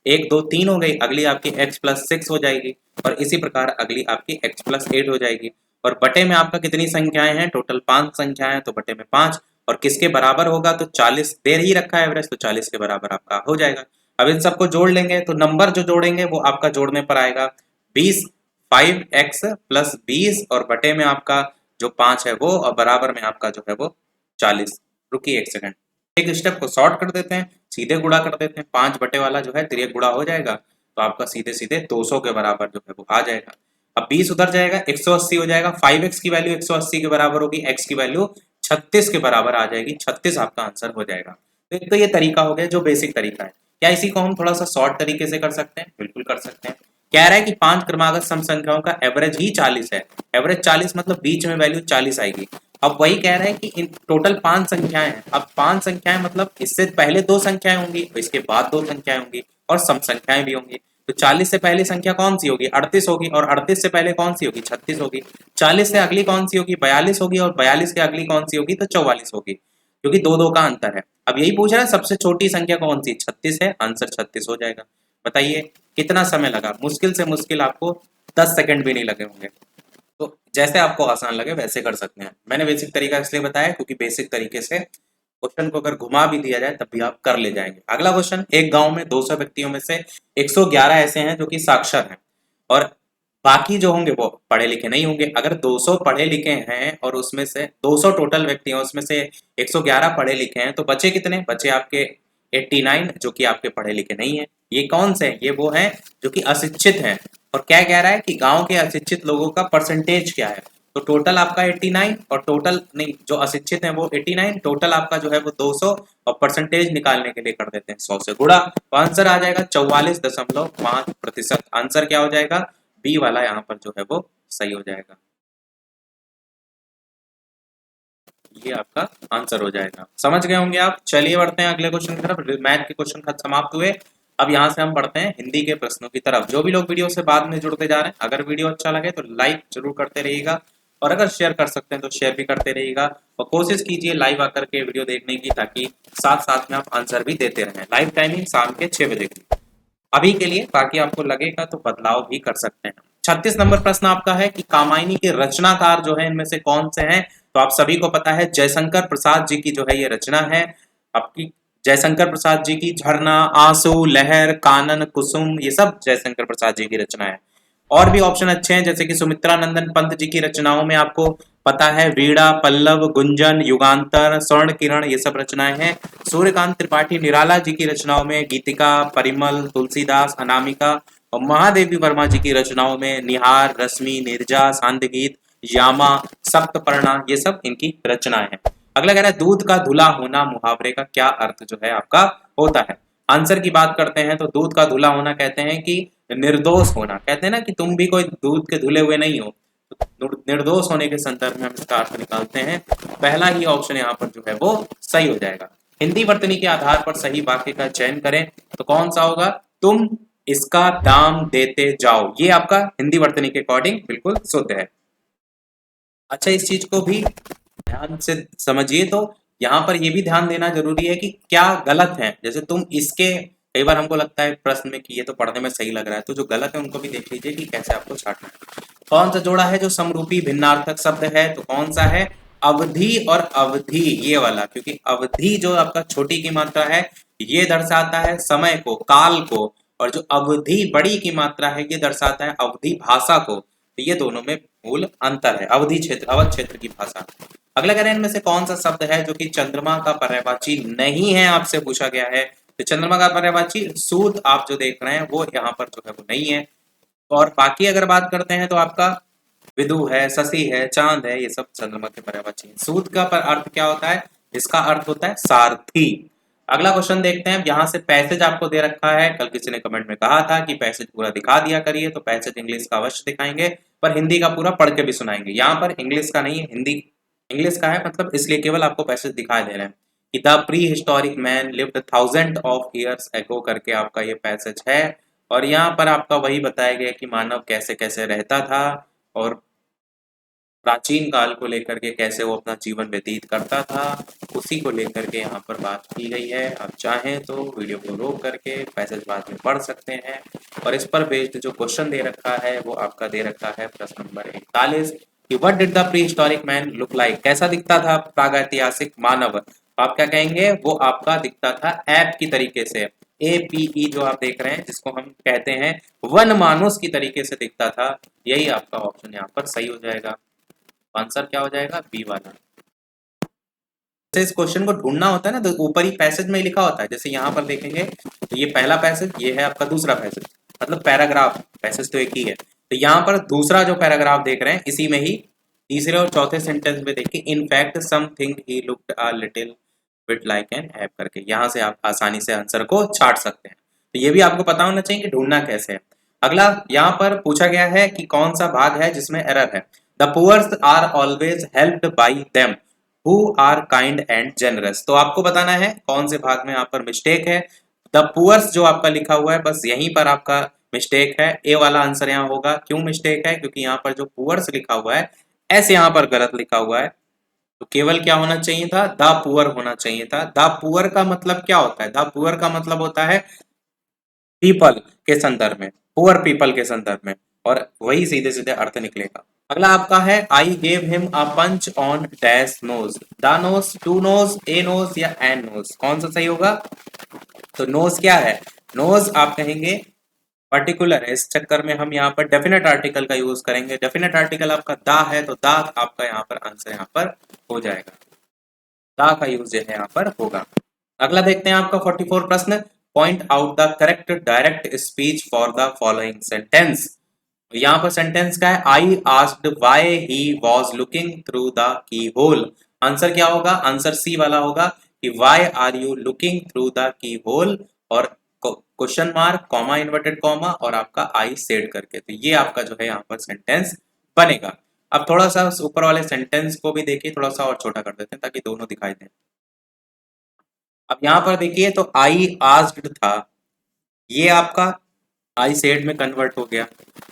1 2 3 हो गई, अगली आपकी x+6 हो जाएगी, और इसी प्रकार अगली आपकी x+8 हो जाएगी। और बटे में आपका कितनी संख्याएं हैं, टोटल 5 संख्याएं हैं, तो बटे में 5, और किसके बराबर होगा, तो 40 दे ही रखा है एवरेज, तो 40 के बराबर आपका हो जाएगा। अब इन सबको जोड़ लेंगे तो नंबर जो जोड़ेंगे वो आपका जोड़ने पर आएगा 20, 5x + 20, और बटे में आपका जो 5 है वो, और बराबर में आपका जो है वो 40। रुकिए एक सेकंड, एक स्टेप को शॉर्ट कर देते हैं, सीधे गुणा कर देते हैं। 5 बटे वाला जो है तिर्यक गुणा हो जाएगा, तो आपका सीधे सीधे 200 के बराबर जो है वो आ जाएगा। अब 20 उधर जाएगा, 180 हो जाएगा। 5x की वैल्यू 180 के बराबर होगी, x की वैल्यू 36 के बराबर आ जाएगी, 36 आपका आंसर हो जाएगा। तो एक तो ये तरीका हो गया जो बेसिक तरीका है। क्या इसी को हम थोड़ा सा शॉर्ट तरीके से कर सकते हैं, बिल्कुल कर सकते हैं। कह रहा है कि 5 क्रमागत सम संख्याओं का एवरेज ही 40 है, एवरेज 40 मतलब बीच में वैल्यू 40 आएगी। अब वही कह रहा है कि इन टोटल 5 संख्याएं हैं। अब 5 संख्याएं मतलब इससे पहले 2 संख्याएं होंगी, इसके बाद 2 संख्याएं होंगी, और सम संख्याएं भी होंगी। तो 40 से पहली संख्या कौन सी होगी, 38 होगी, और 38 से पहले कौन सी होगी, 36 होगी। 40 से अगली कौन सी होगी, 42 होगी, और 42 के अगली कौन सी होगी, तो 44 होगी, क्योंकि 2 2 का अंतर है। अब यही पूछ रहा है सबसे छोटी संख्या कौन सी, 36 है, आंसर 36 हो जाएगा। बताइए कितना समय लगा, मुश्किल से मुश्किल आपको 10 सेकंड भी नहीं लगे होंगे। तो जैसे आपको आसान लगे वैसे कर सकते हैं। मैंने बेसिक तरीका इसलिए बताया क्योंकि बेसिक तरीके से क्वेश्चन को अगर घुमा भी दिया जाए तब भी आप कर ले जाएंगे। अगला क्वेश्चन, एक गांव में 200 व्यक्तियों में से 111 ऐसे हैं जो कि साक्षर हैं, और बाकी जो होंगे वो पढ़े लिखे नहीं होंगे। अगर 200 पढ़े लिखे हैं और उसमें से 200 टोटल व्यक्ति हैं, उसमें से 111 पढ़े लिखे हैं, तो बचे कितने, बचे आपके 89 जो कि आपके पढ़े लिखे नहीं है। ये कौन से हैं, ये वो हैं जो कि अशिक्षित हैं। और क्या कह रहा है कि गांव के अशिक्षित लोगों का परसेंटेज क्या है, तो टोटल आपका 89, और टोटल नहीं जो अशिक्षित हैं वो 89, टोटल आपका जो है वो 200, और परसेंटेज निकालने के लिए कर देते हैं 100 से गुणा, तो आंसर आ जाएगा 44.5%। आंसर क्या हो जाएगा, बी वाला यहाँ पर जो है वो सही हो जाएगा। ये आपका आंसर हो जाएगा, समझ गए होंगे आप। चलिए बढ़ते हैं अगले क्वेश्चन की तरफ। मैथ के क्वेश्चन खत्म समाप्त हुए। अब यहाँ से हम बढ़ते हैं हिंदी के प्रश्नों की तरफ। जो भी लोग वीडियो से बाद में जुड़ते जा रहे हैं, अगर वीडियो अच्छा लगे तो लाइक जरूर करते रहिएगा, और अगर शेयर कर सकते हैं तो शेयर भी करते रहिएगा, और कोशिश कीजिए लाइव आकर के वीडियो देखने की, ताकि साथ साथ में आप आंसर भी देते रहें। लाइव टाइमिंग शाम के 6 बजे की अभी के लिए, बाकी आपको लगेगा तो बदलाव भी कर सकते हैं। 36 नंबर प्रश्न आपका है कि कामायनी के रचनाकार जो है इनमें से कौन से हैं। तो आप सभी को पता है जयशंकर प्रसाद जी की जो है ये रचना है आपकी। जयशंकर प्रसाद जी की झरना, आंसू, लहर, कानन, कुसुम, ये सब जयशंकर प्रसाद जी की रचना है। और भी ऑप्शन अच्छे हैं, जैसे कि सुमित्रा नंदन पंत जी की रचनाओं में आपको पता है वीणा, पल्लव, गुंजन, युगांतर, स्वर्ण किरण, ये सब रचनाएं हैं। सूर्यकांत त्रिपाठी निराला जी की रचनाओं में गीतिका, परिमल, तुलसीदास, अनामिका, और महादेवी वर्मा जी की रचनाओं में निहार, रश्मि, निर्जा, सांध्य गीत, यामा, सप्तपर्णा, ये सब इनकी रचनाएं हैं। अगला कह रहा है दूध का धुला होना मुहावरे का क्या अर्थ जो है आपका होता है। आंसर की बात करते हैं तो दूध का धुला होना कहते हैं कि निर्दोष होना, कहते हैं ना कि तुम भी कोई दूध के धुले हुए नहीं हो, तो निर्दोष होने के संदर्भ में हम इसका अर्थ निकालते हैं। पहला ही ऑप्शन यहाँ पर जो है वो सही हो जाएगा। हिंदी वर्तनी के आधार पर सही वाक्य का चयन करें तो कौन सा होगा, तुम इसका दाम देते जाओ, ये आपका हिंदी वर्तनी के अकॉर्डिंग बिल्कुल शुद्ध है। अच्छा, इस चीज को भी ध्यान से समझिए, तो यहाँ पर ये भी ध्यान देना जरूरी है कि क्या गलत है। जैसे तुम इसके, कई बार हमको लगता है प्रश्न में कि ये तो पढ़ने में सही लग रहा है, तो जो गलत है उनको भी देख लीजिए कि कैसे आपको छांटना है। कौन सा जोड़ा है जो समरूपी भिन्नार्थक शब्द है, तो कौन सा है, अवधि और अवधि, ये वाला। क्योंकि अवधि जो आपका छोटी की मात्रा है ये दर्शाता है समय को, काल को, और जो अवधि बड़ी की मात्रा है ये दर्शाता है अवधि भाषा को। तो ये दोनों में मूल अंतर है, अवधि क्षेत्र, अवध क्षेत्र की भाषा। अगला कह रहे हैं इनमें से कौन सा शब्द है जो कि चंद्रमा का पर्यायवाची नहीं है, आपसे पूछा गया है। तो चंद्रमा का पर्यायवाची सूद आप जो देख रहे हैं वो यहाँ पर जो है वो नहीं है। और बाकी अगर बात करते हैं तो आपका विदु है, शशि है, चांद है, ये सब चंद्रमा के पर्यायवाची है। सूद का अर्थ क्या होता है, इसका अर्थ होता है सारथी। अगला क्वेश्चन देखते हैं, यहाँ से पैसेज आपको दे रखा है। कल किसी ने कमेंट में कहा था कि पैसेज पूरा दिखा दिया करिए, तो पैसेज इंग्लिश का अवश्य दिखाएंगे, पर हिंदी का पूरा पढ़ के भी सुनाएंगे। यहाँ पर इंग्लिश का नहीं है, हिंदी इंग्लिश का है, मतलब इसलिए केवल आपको पैसेज दिखा दे रहे हैं कि the pre historic man lived thousand of years ago करके आपका ये पैसेज है। और यहाँ पर आपका वही बताया गया कि मानव कैसे कैसे रहता था और प्राचीन काल को लेकर के कैसे वो अपना जीवन व्यतीत करता था, उसी को लेकर के यहाँ पर बात की गई है। आप चाहें तो वीडियो को रोक करके पैसेज बाद में पढ़ सकते हैं। और इस पर बेस्ड जो क्वेश्चन दे रखा है वो आपका दे रखा है प्रश्न नंबर 41 कि what did the pre historic man look like, कैसा दिखता था प्रागैतिहासिक मानव। तो आप क्या कहेंगे, वो आपका दिखता था ऐप की तरीके से, APE जो आप देख रहे हैं जिसको हम कहते हैं वन मानुस की तरीके से दिखता था। यही आपका ऑप्शन यहाँ पर सही हो जाएगा। आंसर क्या हो जाएगा, बी वाला। जैसे इस क्वेश्चन को ढूंढना होता है ना, तो ऊपर ही पैसेज में लिखा होता है। जैसे यहाँ पर देखेंगे तो ये पहला पैसेज, ये है आपका दूसरा पैसेज, मतलब पैराग्राफ, पैसेज तो एक ही है। तो यहाँ पर दूसरा जो पैराग्राफ देख रहे हैं इसी में ही तीसरे और चौथे सेंटेंस में देखिए, in fact something he looked a little bit like an app करके, यहाँ से आप आसानी से आंसर को छाट सकते हैं। तो ये भी आपको पता होना चाहिए कि ढूंढना कैसे है। अगला यहाँ पर पूछा गया है कि कौन सा भाग है जिसमें एरर है। The poors are always helped by them who are kind and generous. तो आपको बताना है कौन से भाग में यहाँ पर मिस्टेक है। द पुअर्स जो आपका लिखा हुआ है बस यहीं पर आपका मिस्टेक है, ए वाला आंसर यहाँ होगा। क्यों मिस्टेक है, क्योंकि यहाँ पर जो पुअर्स लिखा हुआ है ऐसे यहाँ पर गलत लिखा हुआ है। तो केवल क्या होना चाहिए था, द पुअर होना चाहिए था। द पुअर का मतलब क्या होता है, द पुअर का मतलब होता है पीपल के संदर्भ में, पुअर पीपल के संदर्भ में, और वही सीधे सीधे अर्थ निकलेगा। अगला आपका है I gave him a punch on dash nose, the nose, to nose, a nose या एन नोज, कौन सा सही होगा। तो नोज क्या है, नोज आप कहेंगे पर्टिकुलर है, इस चक्कर में हम यहाँ पर डेफिनेट आर्टिकल का यूज करेंगे। डेफिनेट आर्टिकल आपका दा है, तो दा आपका यहाँ पर आंसर यहाँ पर हो जाएगा, दा का यूज जो है यहाँ पर होगा। अगला देखते हैं आपका 44 प्रश्न, point out the correct direct speech for the following sentence. यहाँ पर सेंटेंस का है I asked why he was looking through the keyhole. Answer क्या होगा, आंसर सी वाला होगा कि why are you looking through the keyhole, और question mark, comma, inverted comma, और आपका आई सेड करके। तो ये आपका जो है यहाँ पर सेंटेंस बनेगा। अब थोड़ा सा ऊपर वाले सेंटेंस को भी देखिए, थोड़ा सा और छोटा कर देते हैं ताकि दोनों दिखाई दें। अब यहाँ पर देखिए तो आई आस्क्ड था, ये आपका आई सेड में कन्वर्ट हो गया।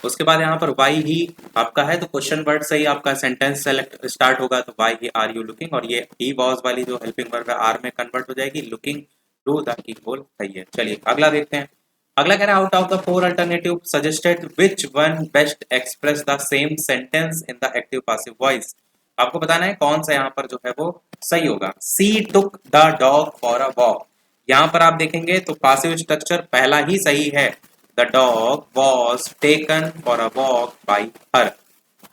उसके बाद यहाँ पर वाई ही आपका है, तो क्वेश्चन वर्ड से ही आपका सेंटेंस सेलेक्ट स्टार्ट होगा, तो why he are you looking, और ये ही वाज वाली जो हेल्पिंग वर्ब है आर में कन्वर्ट हो जाएगी, looking through the keyhole सही है। चलिए अगला देखते हैं। अगला कह रहा है out of the four alternative suggested which one best express the same sentence in the active passive voice. आपको बताना है कौन सा यहाँ पर जो है वो सही होगा। C took the dog for a walk, यहाँ पर आप देखेंगे तो पासिव स्ट्रक्चर पहला ही सही है, the dog was taken for a walk by her.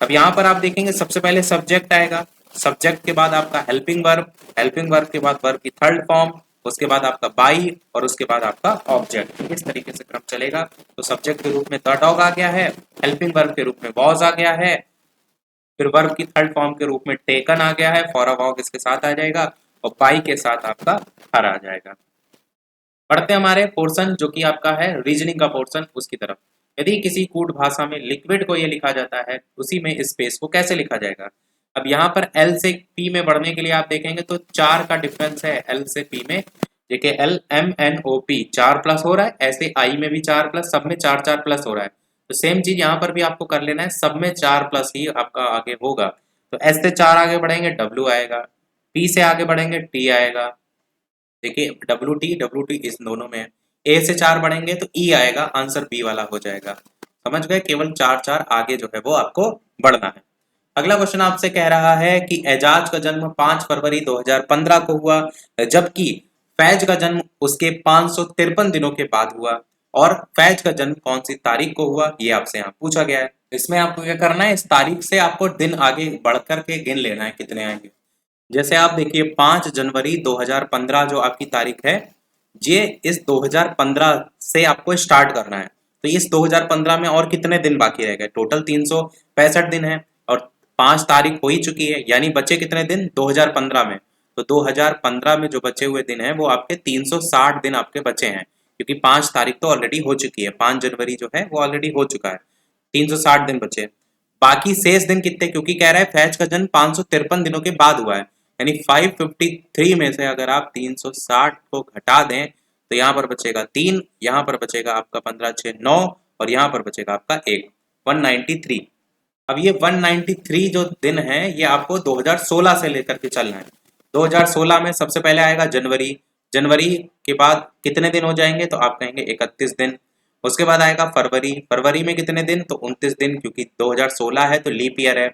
अब यहाँ पर आप देखेंगे सबसे पहले सब्जेक्ट आएगा, सब्जेक्ट के बाद आपका हेल्पिंग वर्ब के बाद वर्ब की थर्ड फॉर्म, उसके बाद आपका बाई और उसके बाद आपका ऑब्जेक्ट। इस तरीके से क्रम चलेगा। तो सब्जेक्ट के रूप में द डॉग आ गया है, हेल्पिंग वर्ब के रूप में वॉज आ गया है, फिर वर्ब की थर्ड फॉर्म के रूप में टेकन आ गया है, फॉर अ वॉक इसके साथ आ जाएगा और बाई के साथ आपका हर आ जाएगा। पढ़ते हैं हमारे पोर्शन जो कि आपका है रीजनिंग का पोर्शन, उसकी तरफ। यदि किसी कूट भाषा में लिक्विड को ये लिखा जाता है, उसी में स्पेस को कैसे लिखा जाएगा। अब यहाँ पर एल से पी में बढ़ने के लिए आप देखेंगे तो 4 का डिफरेंस है एल से पी में। देखिए L M N O P 4 plus हो रहा है, ऐसे आई में भी 4 प्लस, सब में 4 4 प्लस हो रहा है। तो सेम चीज यहाँ पर भी आपको कर लेना है, सब में 4 प्लस ही आपका आगे होगा। तो एस से 4 आगे बढ़ेंगे डब्ल्यू आएगा, पी से आगे बढ़ेंगे टी आएगा। देखिए डब्ल्यू टी इस दोनों में है। ए से 4 बढ़ेंगे तो ई आएगा, आंसर बी वाला हो जाएगा। समझ गए, केवल 4 4 आगे जो है वो आपको बढ़ना है। अगला क्वेश्चन आपसे कह रहा है कि एजाज का जन्म 5 फरवरी 2015 को हुआ, जबकि फैज का जन्म उसके 553 दिनों के बाद हुआ। और फैज का जन्म कौन सी तारीख को हुआ, ये आपसे यहाँ पूछा गया है। इसमें आपको क्या करना है, इस तारीख से आपको दिन आगे बढ़कर के गिन लेना है कितने आएंगे। जैसे आप देखिए 5 जनवरी 2015 जो आपकी तारीख है, ये इस 2015 से आपको स्टार्ट करना है। तो इस 2015 में और कितने दिन बाकी रह गए, टोटल 365 दिन है और 5 तारीख हो ही चुकी है, यानी बचे कितने दिन 2015 में। तो 2015 में जो बचे हुए दिन हैं वो आपके 360 दिन आपके बचे हैं, क्योंकि 5 तारीख तो ऑलरेडी हो चुकी है, 5 जनवरी जो है वो ऑलरेडी हो चुका है, 360 दिन बचे। बाकी शेष दिन कितने, क्योंकि कह रहा है फैज का जन्म 553 दिनों के बाद हुआ है, यानी 553 में से अगर आप 360 को घटा दें तो यहाँ पर बचेगा 3, यहाँ पर बचेगा आपका 15 6 9 और यहाँ पर बचेगा आपका 1, 193। अब ये 193 जो दिन है ये आपको 2016 से लेकर के चलना है। 2016 में सबसे पहले आएगा जनवरी, जनवरी के बाद कितने दिन हो जाएंगे तो आप कहेंगे 31 दिन। उसके बाद आएगा फरवरी, फरवरी में कितने दिन तो 29 दिन, क्योंकि 2016 है तो लीप ईयर है।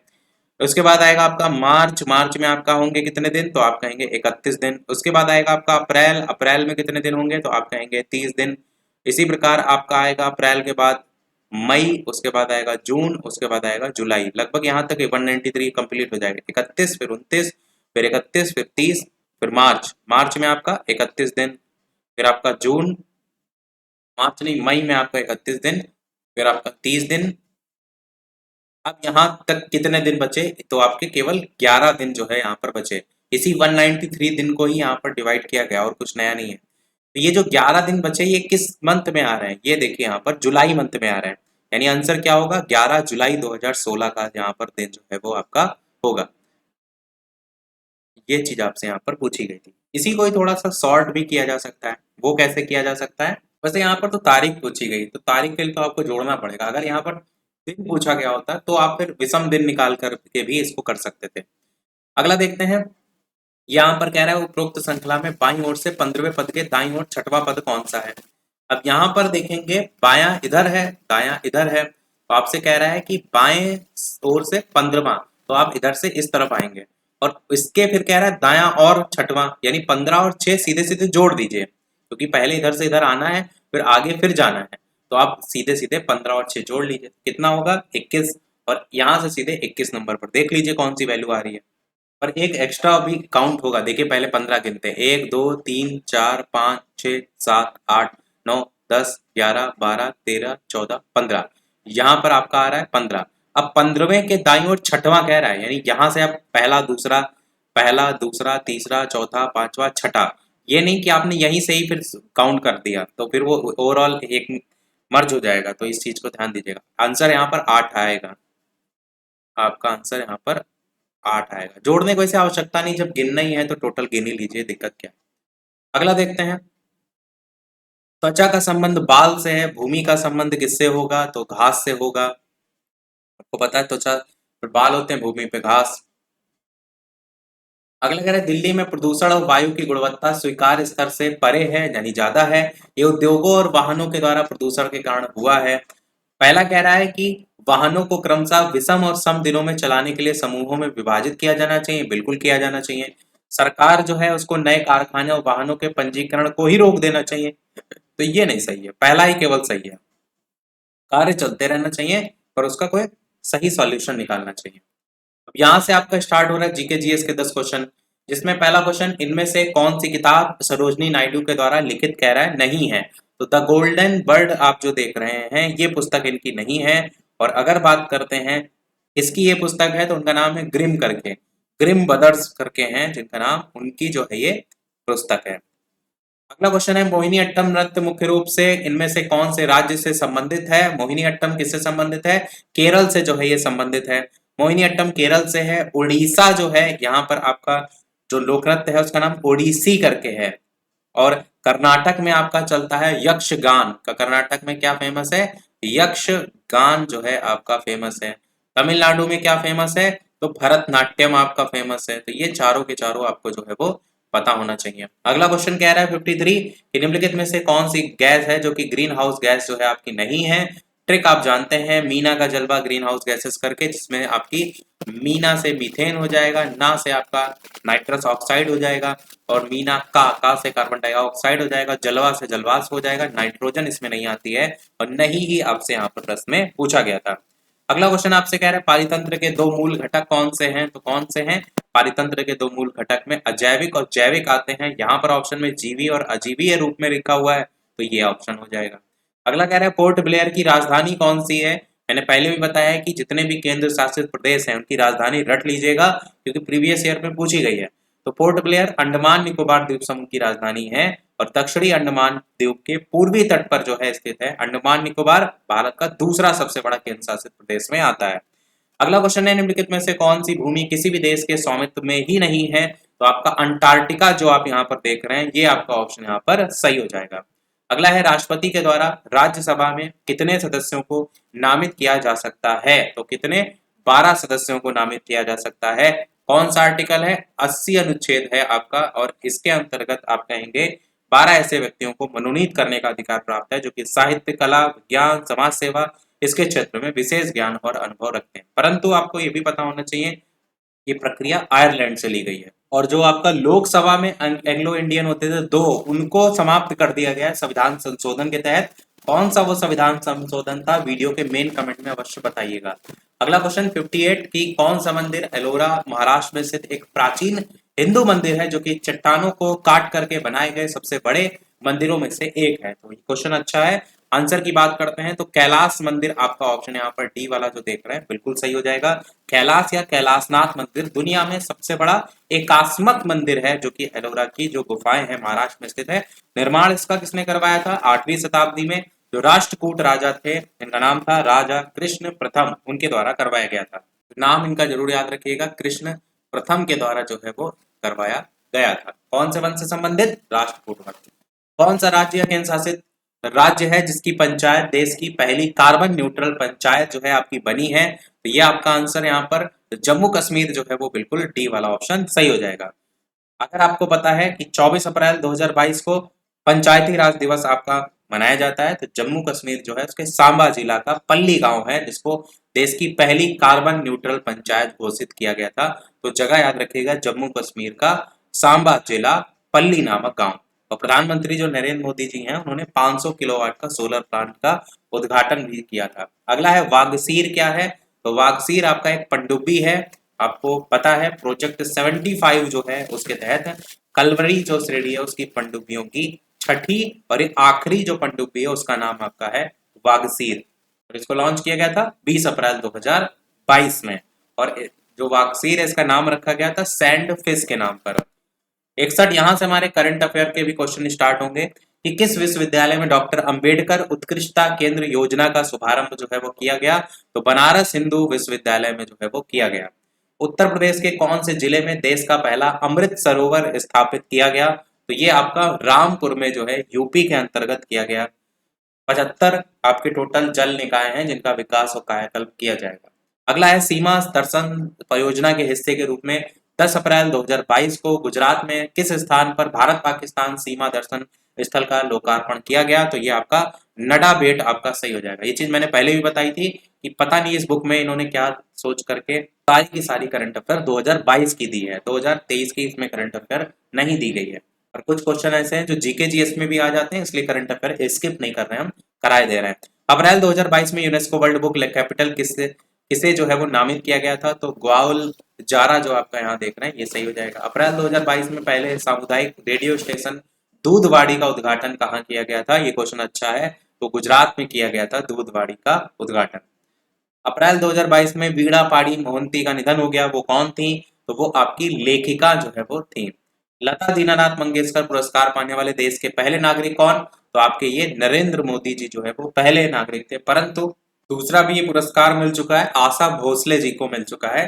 उसके बाद आएगा आपका मार्च, मार्च में आपका होंगे कितने दिन तो आप कहेंगे 31 दिन। उसके बाद आएगा आपका अप्रैल, अप्रैल में कितने दिन होंगे तो आप कहेंगे 30 दिन। इसी प्रकार आपका आएगा अप्रैल के बाद मई, उसके बाद आएगा जून, उसके बाद आएगा जुलाई। लगभग यहाँ तक 193 कंप्लीट हो जाएगा, 31 फिर 29 फिर 31 फिर 30 फिर मार्च, मार्च में आपका 31 दिन, फिर आपका जून, मार्च नहीं मई में आपका 31 दिन, फिर आपका 30 दिन। अब यहाँ तक कितने दिन बचे तो आपके केवल 11 दिन जो है यहाँ पर बचे। इसी 193 दिन को ही यहाँ पर डिवाइड किया गया और कुछ नया नहीं है। तो ये जो 11 दिन बचे ये किस मंथ में आ रहे हैं, ये देखिए यहाँ पर जुलाई मंथ में आ रहे हैं, यानी आंसर क्या होगा 11 जुलाई 2016 का यहाँ पर दिन जो है वो आपका होगा। ये चीज आपसे यहाँ पर पूछी गई थी। इसी को ही थोड़ा सा शॉर्ट भी किया जा सकता है, वो कैसे किया जा सकता है, वैसे यहाँ पर तो तारीख पूछी गई तो तारीख के लिए तो आपको जोड़ना पड़ेगा। अगर यहाँ पर दिन पूछा गया होता तो आप फिर विषम दिन निकाल करके भी इसको कर सकते थे। अगला देखते हैं, यहाँ पर कह रहा है उपरोक्त श्रृंखला में बाईं ओर से 15वें पद के दाईं ओर छठवां पद कौन सा है। अब यहाँ पर देखेंगे बायां इधर है दायां इधर है, तो आपसे कह रहा है कि बाएं ओर से 15वां, तो आप इधर से इस तरफ आएंगे और इसके फिर कह रहा है दायां और छठवां, यानी 15 और 6 सीधे सीधे जोड़ दीजिए, क्योंकि पहले इधर से इधर आना है फिर आगे फिर जाना है। तो आप सीधे सीधे 15 और 6 जोड़ लीजिए, कितना होगा 21, और यहाँ से सीधे 21 नंबर पर देख लीजिए कौन सी वैल्यू आ रही है। पर एक एक्स्ट्रा भी काउंट होगा, देखिए पहले 15 गिनते हैं, 1 2 3 4 5 6 7 8 9 10 11 12 13 14 15, यहाँ पर आपका आ रहा है 15। अब 15वें के दाईं ओर छठवां कह रहा है, यानी यहाँ से आप पहला दूसरा तीसरा चौथा पांचवा छठा, ये नहीं कि आपने यहीं से ही फिर काउंट कर दिया तो फिर वो ओवरऑल एक मर्ज हो जाएगा। तो इस चीज को ध्यान दीजिएगा, आंसर यहाँ पर 8 आएगा, आपका आंसर यहाँ पर 8 आएगा। जोड़ने को ऐसे आवश्यकता नहीं, जब गिनना ही है तो टोटल गिन ही लीजिए, दिक्कत क्या है। अगला देखते हैं, त्वचा का संबंध बाल से है, भूमि का संबंध किससे होगा तो घास से होगा। आपको पता है त्वचा पर बाल होते हैं, भूमि पे घास। अगला कह रहा है दिल्ली में प्रदूषण और वायु की गुणवत्ता स्वीकार्य स्तर से परे है यानी ज्यादा है, ये उद्योगों और वाहनों के द्वारा प्रदूषण के कारण हुआ है। पहला कह रहा है कि वाहनों को क्रमशः विषम और सम दिनों में चलाने के लिए समूहों में विभाजित किया जाना चाहिए, बिल्कुल किया जाना चाहिए। सरकार जो है उसको नए कारखाने और वाहनों के पंजीकरण को ही रोक देना चाहिए, तो ये नहीं सही है, पहला ही केवल सही है। कार्य चलते रहना चाहिए पर उसका कोई सही सॉल्यूशन निकालना चाहिए। अब यहाँ से आपका स्टार्ट हो रहा है जीके जीएस के 10 क्वेश्चन, जिसमें पहला क्वेश्चन, इनमें से कौन सी किताब सरोजनी नायडू के द्वारा लिखित कह रहा है नहीं है। तो द गोल्डन बर्ड आप जो देख रहे हैं ये पुस्तक इनकी नहीं है। और अगर बात करते हैं इसकी ये पुस्तक है तो उनका नाम है ग्रिम करके, ग्रिम ब्रदर्स करके हैं जिनका नाम, उनकी जो है ये पुस्तक है। अगला क्वेश्चन है, मोहिनीअट्टम नृत्य मुख्य रूप से इनमें से कौन से राज्य से संबंधित है। मोहिनीअट्टम किससे संबंधित है, केरल से जो है ये संबंधित है। मोहिनीअट्टम केरल से है। उड़ीसा जो है यहाँ पर आपका जो लोक नृत्य है उसका नाम ओडिसी करके है। और कर्नाटक में आपका चलता है यक्षगान का, कर्नाटक में क्या फेमस है, यक्षगान जो है आपका फेमस है। तमिलनाडु में क्या फेमस है, तो भरतनाट्यम आपका फेमस है। तो ये चारों के चारों आपको जो है वो पता होना चाहिए। अगला क्वेश्चन कह रहा है 53 कि निम्नलिखित में से कौन सी गैस है जो कि ग्रीन हाउस गैस जो है आपकी नहीं है। ट्रिक आप जानते हैं, मीना का जलवा ग्रीन हाउस गैसेस करके, जिसमें आपकी मीना से मीथेन हो जाएगा, ना से आपका नाइट्रस ऑक्साइड हो जाएगा, और मीना का से कार्बन डाइऑक्साइड हो जाएगा, जलवा से जलवाष्प हो जाएगा, नाइट्रोजन इसमें नहीं आती है और नहीं ही आपसे यहाँ पर प्रश्न में पूछा गया था। अगला क्वेश्चन आपसे कह रहा है पारितंत्र के दो मूल घटक कौन से हैं, तो कौन से हैं, पारितंत्र के दो मूल घटक में अजैविक और जैविक आते हैं। यहाँ पर ऑप्शन में जीवी और अजीवीय रूप में लिखा हुआ है तो ये ऑप्शन हो जाएगा। अगला कह रहा है पोर्ट ब्लेयर की राजधानी कौन सी है। मैंने पहले भी बताया है कि जितने भी केंद्र शासित प्रदेश हैं उनकी राजधानी रट लीजिएगा क्योंकि प्रीवियस ईयर में पूछी गई है। तो पोर्ट ब्लेयर अंडमान निकोबार द्वीप समूह की राजधानी है और दक्षिणी अंडमान द्वीप के पूर्वी तट पर जो है स्थित है। अंडमान निकोबार भारत का दूसरा सबसे बड़ा केंद्र शासित प्रदेश में आता है। अगला क्वेश्चन है, निम्नलिखित में से कौन सी भूमि किसी भी देश के स्वामित्व में ही नहीं है। तो आपका अंटार्कटिका जो आप यहाँ पर देख रहे हैं ये आपका ऑप्शन यहाँ पर सही हो जाएगा। अगला है, राष्ट्रपति के द्वारा राज्यसभा में कितने सदस्यों को नामित किया जा सकता है। तो कितने, 12 सदस्यों को नामित किया जा सकता है। कौन सा आर्टिकल है, 80 अनुच्छेद है आपका, और इसके अंतर्गत आप कहेंगे 12 ऐसे व्यक्तियों को मनोनीत करने का अधिकार प्राप्त है जो कि साहित्य, कला, विज्ञान, समाज सेवा इसके क्षेत्र में विशेष ज्ञान और अनुभव रखते हैं। परंतु आपको ये भी पता होना चाहिए ये प्रक्रिया आयरलैंड से ली गई है और जो आपका लोकसभा में एंग्लो इंडियन होते थे दो, उनको समाप्त कर दिया गया है संविधान संशोधन के तहत। कौन सा वो संविधान संशोधन था, वीडियो के मेन कमेंट में अवश्य बताइएगा। अगला क्वेश्चन 58 की कौन सा मंदिर एलोरा महाराष्ट्र में स्थित एक प्राचीन हिंदू मंदिर है जो कि चट्टानों को काट करके बनाए गए सबसे बड़े मंदिरों में से एक है। तो ये क्वेश्चन अच्छा है। आंसर की बात करते हैं तो कैलाश मंदिर आपका ऑप्शन यहाँ पर डी वाला जो देख रहे हैं बिल्कुल सही हो जाएगा। कैलाश या कैलाशनाथ मंदिर दुनिया में सबसे बड़ा एकात्मक मंदिर है जो कि एलोरा की जो गुफाएं हैं महाराष्ट्र में स्थित है। निर्माण इसका किसने करवाया था, 8वीं शताब्दी में जो राष्ट्रकूट राजा थे इनका नाम था राजा कृष्ण प्रथम, उनके द्वारा करवाया गया था। नाम इनका जरूर याद रखिएगा, कृष्ण प्रथम के द्वारा जो है वो करवाया गया था। कौन से वन से संबंधित, राष्ट्रकूट वन। कौन सा राज्य या केंद्र शासित राज्य है जिसकी पंचायत देश की पहली कार्बन न्यूट्रल पंचायत जो है आपकी बनी है। तो ये आपका आंसर यहाँ पर जम्मू कश्मीर जो है वो बिल्कुल डी वाला ऑप्शन सही हो जाएगा। अगर आपको पता है कि 24 अप्रैल 2022 को पंचायती राज दिवस आपका मनाया जाता है तो जम्मू कश्मीर जो है उसके सांबा जिला का पल्ली गांव है जिसको देश की पहली कार्बन न्यूट्रल पंचायत घोषित किया गया था। तो जगह याद रखिएगा, जम्मू कश्मीर का सांबा जिला, पल्ली नामक गांव। और प्रधानमंत्री जो नरेंद्र मोदी जी हैं उन्होंने 500 किलोवाट का सोलर प्लांट का उद्घाटन भी किया था। अगला है वागसीर क्या है, तो वागसीर आपका एक पनडुब्बी है। आपको पता है प्रोजेक्ट 75 जो है उसके तहत कलवरी जो श्रेणी है उसकी पनडुब्बियों की छठी और आखिरी जो पनडुब्बी है उसका नाम आपका है वागसीर। और इसको लॉन्च किया गया था 20 अप्रैल 2022 में। और जो वागसीर है इसका नाम रखा गया था सैंड फिश के नाम पर। 61 यहाँ से हमारे करंट अफेयर के भी क्वेश्चन स्टार्ट होंगे कि किस विश्वविद्यालय में डॉक्टर अंबेडकर उत्कृष्टता केंद्र योजना का शुभारंभ जो है वो किया गया। तो बनारस हिंदू विश्वविद्यालय में जो है वो किया गया। उत्तर प्रदेश के कौन से जिले में देश का पहला अमृत सरोवर स्थापित किया गया। तो ये आपका रामपुर में जो है यूपी के अंतर्गत किया गया। 75 आपके टोटल जल निकाय हैं जिनका विकास और कायाकल्प किया जाएगा। अगला है सीमा दर्शन परियोजना के हिस्से के रूप में 10 अप्रैल 2022 को गुजरात में किस स्थान पर भारत पाकिस्तान सीमा दर्शन स्थल का लोकार्पण किया गया। तो ये आपका नडा बेट आपका सही हो जाएगा। ये चीज मैंने पहले भी बताई थी कि पता नहीं इस बुक में इन्होंने क्या सोच करके सारी की सारी करंट अफेयर 2022 की दी है, 2023 की इसमें करंट अफेयर नहीं दी गई है। और कुछ क्वेश्चन ऐसे हैं जो जीके जीएस में भी आ जाते हैं इसलिए करंट अफेयर स्किप नहीं कर रहे हैं, हम कराए दे रहे हैं। अप्रैल 2022 में यूनेस्को वर्ल्ड बुक कैपिटल किसे किसे जो है वो नामित किया गया था, तो ग्वाल जारा जो आपका यहाँ देख रहे हैं ये सही हो जाएगा। अप्रैल 2022 में पहले सामुदायिक रेडियो स्टेशन दूधवाड़ी का उद्घाटन कहाँ किया गया था, ये क्वेश्चन अच्छा है, तो गुजरात में किया गया था दूधवाड़ी का उद्घाटन। अप्रैल 2022 में वीणा पाड़ी मोहंती का निधन हो गया, वो कौन थी, तो वो आपकी लेखिका जो है वो थी। लता दीनानाथ मंगेशकर पुरस्कार पाने वाले देश के पहले नागरिक कौन, तो आपके ये नरेंद्र मोदी जी जो है वो पहले नागरिक थे, परंतु दूसरा भी ये पुरस्कार मिल चुका है, आशा भोसले जी को मिल चुका है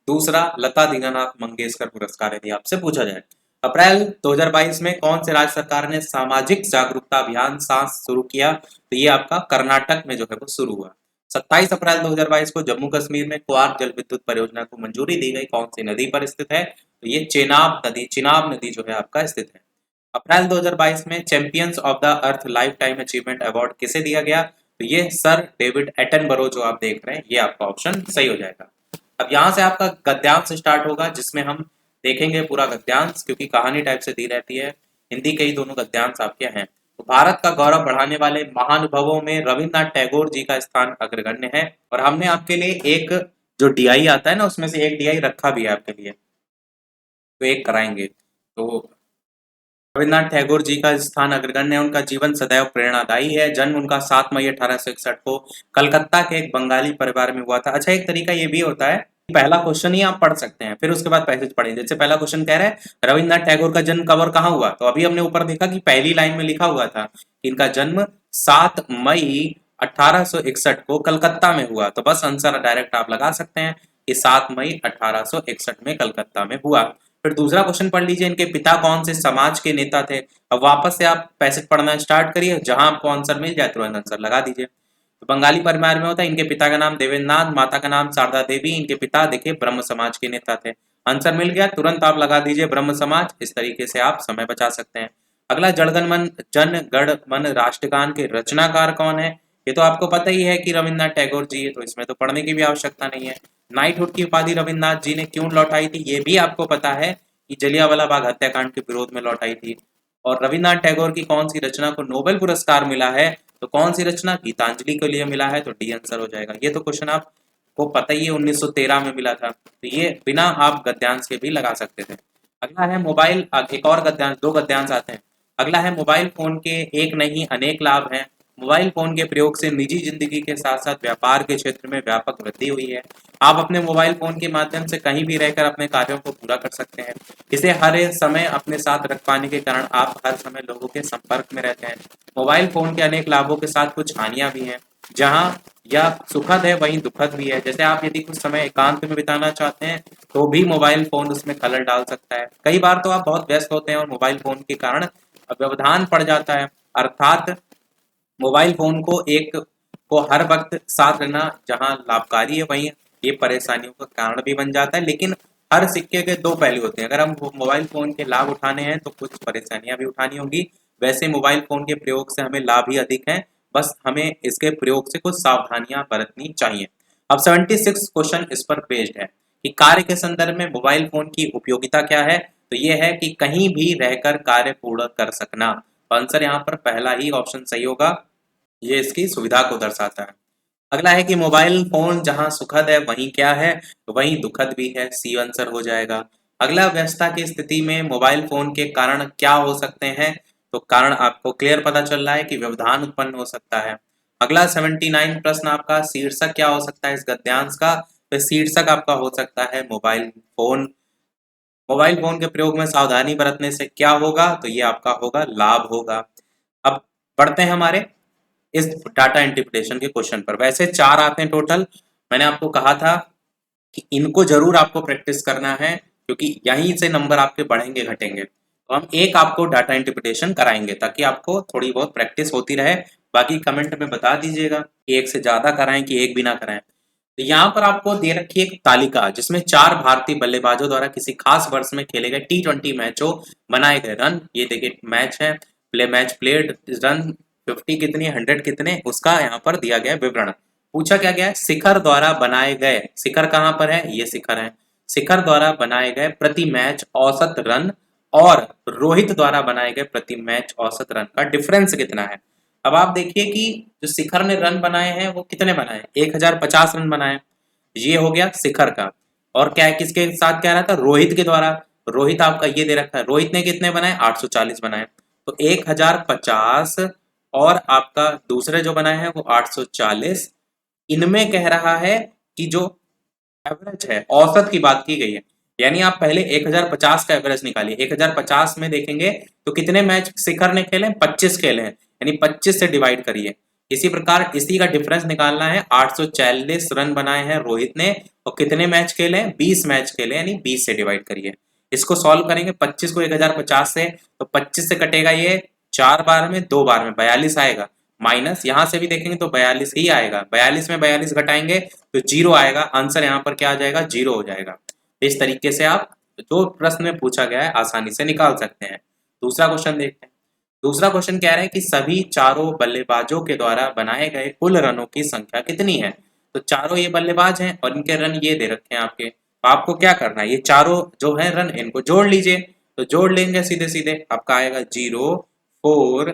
दूसरा लता दीनानाथ मंगेशकर पुरस्कार, यदि आपसे पूछा जाए। अप्रैल 2022 में कौन से राज्य सरकार ने सामाजिक जागरूकता अभियान सांस शुरू किया, तो ये आपका कर्नाटक में जो है वो शुरू हुआ। 27 अप्रैल 2022 को जम्मू कश्मीर में क्वार जल विद्युत परियोजना को मंजूरी दी गई, कौन सी नदी पर स्थित है, तो ये चिनाब नदी जो है आपका स्थित है। अप्रैल 2022 में champions of the earth life time achievement award किसे दिया गया, तो ये सर डेविड एटनबरो जो आप देख रहे हैं, ये आपका ऑप्शन सही हो जाएगा। अब यहाँ से आपका गद्यांश स्टार्ट होगा, जिसमें हम देखेंगे पूरा गद्यांश, क्योंकि कहानी टाइप से दी रहती है, हिंदी के ही दोनों गद्यांश आपके हैं। तो भारत का गौरव बढ़ाने वाले महानुभवों में रविन्द्रनाथ टैगोर जी का स्थान अग्रगण्य है, और हमने आपके लिए एक जो डीआई आता है ना, उसमें से एक डीआई रखा भी है आपके लिए, तो एक कराएंगे। तो रविन्द्रनाथ टैगोर जी का स्थान अग्रगण्य है, उनका जीवन सदैव प्रेरणादायी है। जन्म उनका 7 मई 1861 को कलकत्ता के एक बंगाली परिवार में हुआ था। अच्छा, एक तरीका ये भी होता है, पहला क्वेश्चन ही आप पढ़ सकते हैं, फिर उसके बाद पैसेज पढ़ेंगे। जैसे पहला क्वेश्चन कह रहा है रविन्द्रनाथ टैगोर का जन्म कब और कहाँ हुआ, तो अभी हमने ऊपर देखा कि पहली लाइन में लिखा हुआ था कि इनका जन्म 7 मई 1861 को कलकत्ता में हुआ, तो बस आंसर डायरेक्ट आप लगा सकते हैं कि 7 मई 1861 में कलकत्ता में हुआ। फिर दूसरा क्वेश्चन पढ़ लीजिए, इनके पिता कौन से समाज के नेता थे। अब वापस से आप पैसेज पढ़ना स्टार्ट करिए, जहां आपको आंसर मिल जाए तुरंत आंसर लगा दीजिए। तो बंगाली परिवार में होता है, इनके पिता का नाम देवेंद्रनाथ, माता का नाम शारदा देवी, इनके पिता देखिए ब्रह्म समाज के नेता थे। आंसर मिल गया, तुरंत आप लगा दीजिए ब्रह्म समाज, इस तरीके से आप समय बचा सकते हैं। अगला जन गण मन राष्ट्रगान के रचनाकार कौन है, ये तो आपको पता ही है कि रविन्द्रनाथ टैगोर जी है, तो इसमें तो पढ़ने की भी आवश्यकता नहीं है। नाइटहुड की उपाधि रविन्द्रनाथ जी ने क्यों लौटाई थी, ये भी आपको पता है कि जलियांवाला बाग हत्याकांड के विरोध में लौटाई थी। और रविन्द्रनाथ टैगोर की कौन सी रचना को नोबेल पुरस्कार मिला है, तो कौन सी रचना गीतांजलि के लिए मिला है, तो डी आंसर हो जाएगा। ये तो क्वेश्चन आपको पता ही है, 1913 में मिला था, तो ये बिना आप गद्यांश के भी लगा सकते थे। अगला है मोबाइल, एक और गद्यांश, दो गद्यांश आते हैं। अगला है मोबाइल फोन के एक नहीं अनेक लाभ हैं। मोबाइल फोन के प्रयोग से निजी जिंदगी के साथ साथ व्यापार के क्षेत्र में व्यापक वृद्धि हुई है। आप अपने मोबाइल फोन के माध्यम से कहीं भी रहकर अपने कार्यों को पूरा कर सकते हैं। इसे हर समय अपने साथ रख पाने के कारण आप हर समय लोगों के संपर्क में रहते हैं। मोबाइल फोन के अनेक लाभों के साथ कुछ हानियां भी हैं, जहां यह सुखद है वहीं दुखद भी है। जैसे आप यदि कुछ समय एकांत में बिताना चाहते हैं तो भी मोबाइल फोन उसमें खलल डाल सकता है। कई बार तो आप बहुत व्यस्त होते हैं और मोबाइल फोन के कारण व्यवधान पड़ जाता है, अर्थात मोबाइल फोन को हर वक्त साथ रहना जहां लाभकारी है, वहीं ये परेशानियों का कारण भी बन जाता है। लेकिन हर सिक्के के दो पहलू होते हैं, अगर हम मोबाइल फोन के लाभ उठाने हैं तो कुछ परेशानियां भी उठानी होगी। वैसे मोबाइल फोन के प्रयोग से हमें लाभ ही अधिक हैं, बस हमें इसके प्रयोग से कुछ सावधानियां बरतनी चाहिए। अब 76 क्वेश्चन इस पर बेस्ड है कि कार्य के संदर्भ में मोबाइल फोन की उपयोगिता क्या है, तो ये है कि कहीं भी रहकर कार्य पूर्ण कर सकना। आंसर यहाँ पर पहला ही ऑप्शन सही होगा, ये इसकी सुविधा को दर्शाता है। अगला है कि मोबाइल फोन जहां सुखद है वहीं क्या है, वहीं दुखद भी है, सी आंसर हो जाएगा। अगला, व्यस्तता की स्थिति में मोबाइल फोन के कारण क्या हो सकते हैं, तो कारण आपको क्लियर पता चल रहा है कि व्यवधान उत्पन्न हो सकता है। अगला 79 प्रश्न आपका, शीर्षक क्या हो सकता है इस गद्यांश का, तो शीर्षक आपका हो सकता है मोबाइल फोन। मोबाइल फोन के प्रयोग में सावधानी बरतने से क्या होगा, तो ये आपका होगा लाभ होगा। अब बढ़ते हैं हमारे इस डाटा इंटरप्रिटेशन के क्वेश्चन पर। वैसे 4 आते हैं टोटल, मैंने आपको कहा था कि इनको जरूर आपको प्रैक्टिस करना है, क्योंकि यहीं से नंबर आपके बढ़ेंगे घटेंगे। तो हम एक आपको डाटा इंटरप्रिटेशन कराएंगे ताकि आपको थोड़ी बहुत प्रैक्टिस होती रहे। बाकी कमेंट में बता दीजिएगा कि एक से ज्यादा कराएं कि एक भी ना कराएं। तो यहाँ पर आपको दे रखी है एक तालिका, जिसमें 4 भारतीय बल्लेबाजों द्वारा किसी खास वर्ष में खेले गए T20 मैचों बनाए गए रन, ये देखिए मैच है, मैच प्लेड रन 50 कितने, 100 कितने, उसका यहाँ पर दिया गया विवरण। पूछा क्या गया है, शिखर द्वारा बनाए गए, शिखर कहाँ पर है, ये शिखर है, शिखर द्वारा बनाए गए प्रति मैच औसत रन और रोहित द्वारा बनाए गए प्रति मैच औसत रन का डिफरेंस कितना है। अब आप देखिए कि जो शिखर ने रन बनाए हैं वो कितने बनाए, 1050 रन बनाए। ये हो गया शिखर का। और क्या है, किसके साथ क्या रहा था, रोहित के द्वारा। रोहित आपका ये दे रखा है, रोहित ने कितने बनाए, 840 बनाए। तो 1050 और आपका दूसरे जो बनाए हैं वो 840, इनमें कह रहा है कि जो एवरेज है, औसत की बात की गई है। यानी आप पहले 1050 का एवरेज निकालिए। 1050 में देखेंगे तो कितने मैच शिखर ने खेले, 25 खेले हैं, यानी 25 से डिवाइड करिए। इसी प्रकार इसी का डिफरेंस निकालना है। 840 रन बनाए हैं रोहित ने और कितने मैच खेले हैं, 20 मैच खेले, यानी 20 से डिवाइड करिए। इसको सॉल्व करेंगे, 25 को 1050 से, तो 25 से कटेगा ये 4 बार में, 2 बार में 42 आएगा। माइनस यहां से भी देखेंगे तो 42 ही आएगा। 42 में 42 घटाएंगे तो 0 आएगा। आंसर यहाँ पर क्या आ जाएगा, 0 हो जाएगा। इस तरीके से आप जो प्रश्न में पूछा गया है आसानी से निकाल सकते हैं। दूसरा क्वेश्चन देखते हैं। दूसरा क्वेश्चन कह रहा है कि सभी चारों बल्लेबाजों के द्वारा बनाए गए कुल रनों की संख्या कितनी है। तो चारों ये बल्लेबाज हैं और इनके रन ये दे रखे हैं आपके। तो आपको क्या करना है, ये चारों जो है रन इनको जोड़ लीजिए। तो जोड़ लेंगे सीधे सीधे, आपका आएगा 0, 4,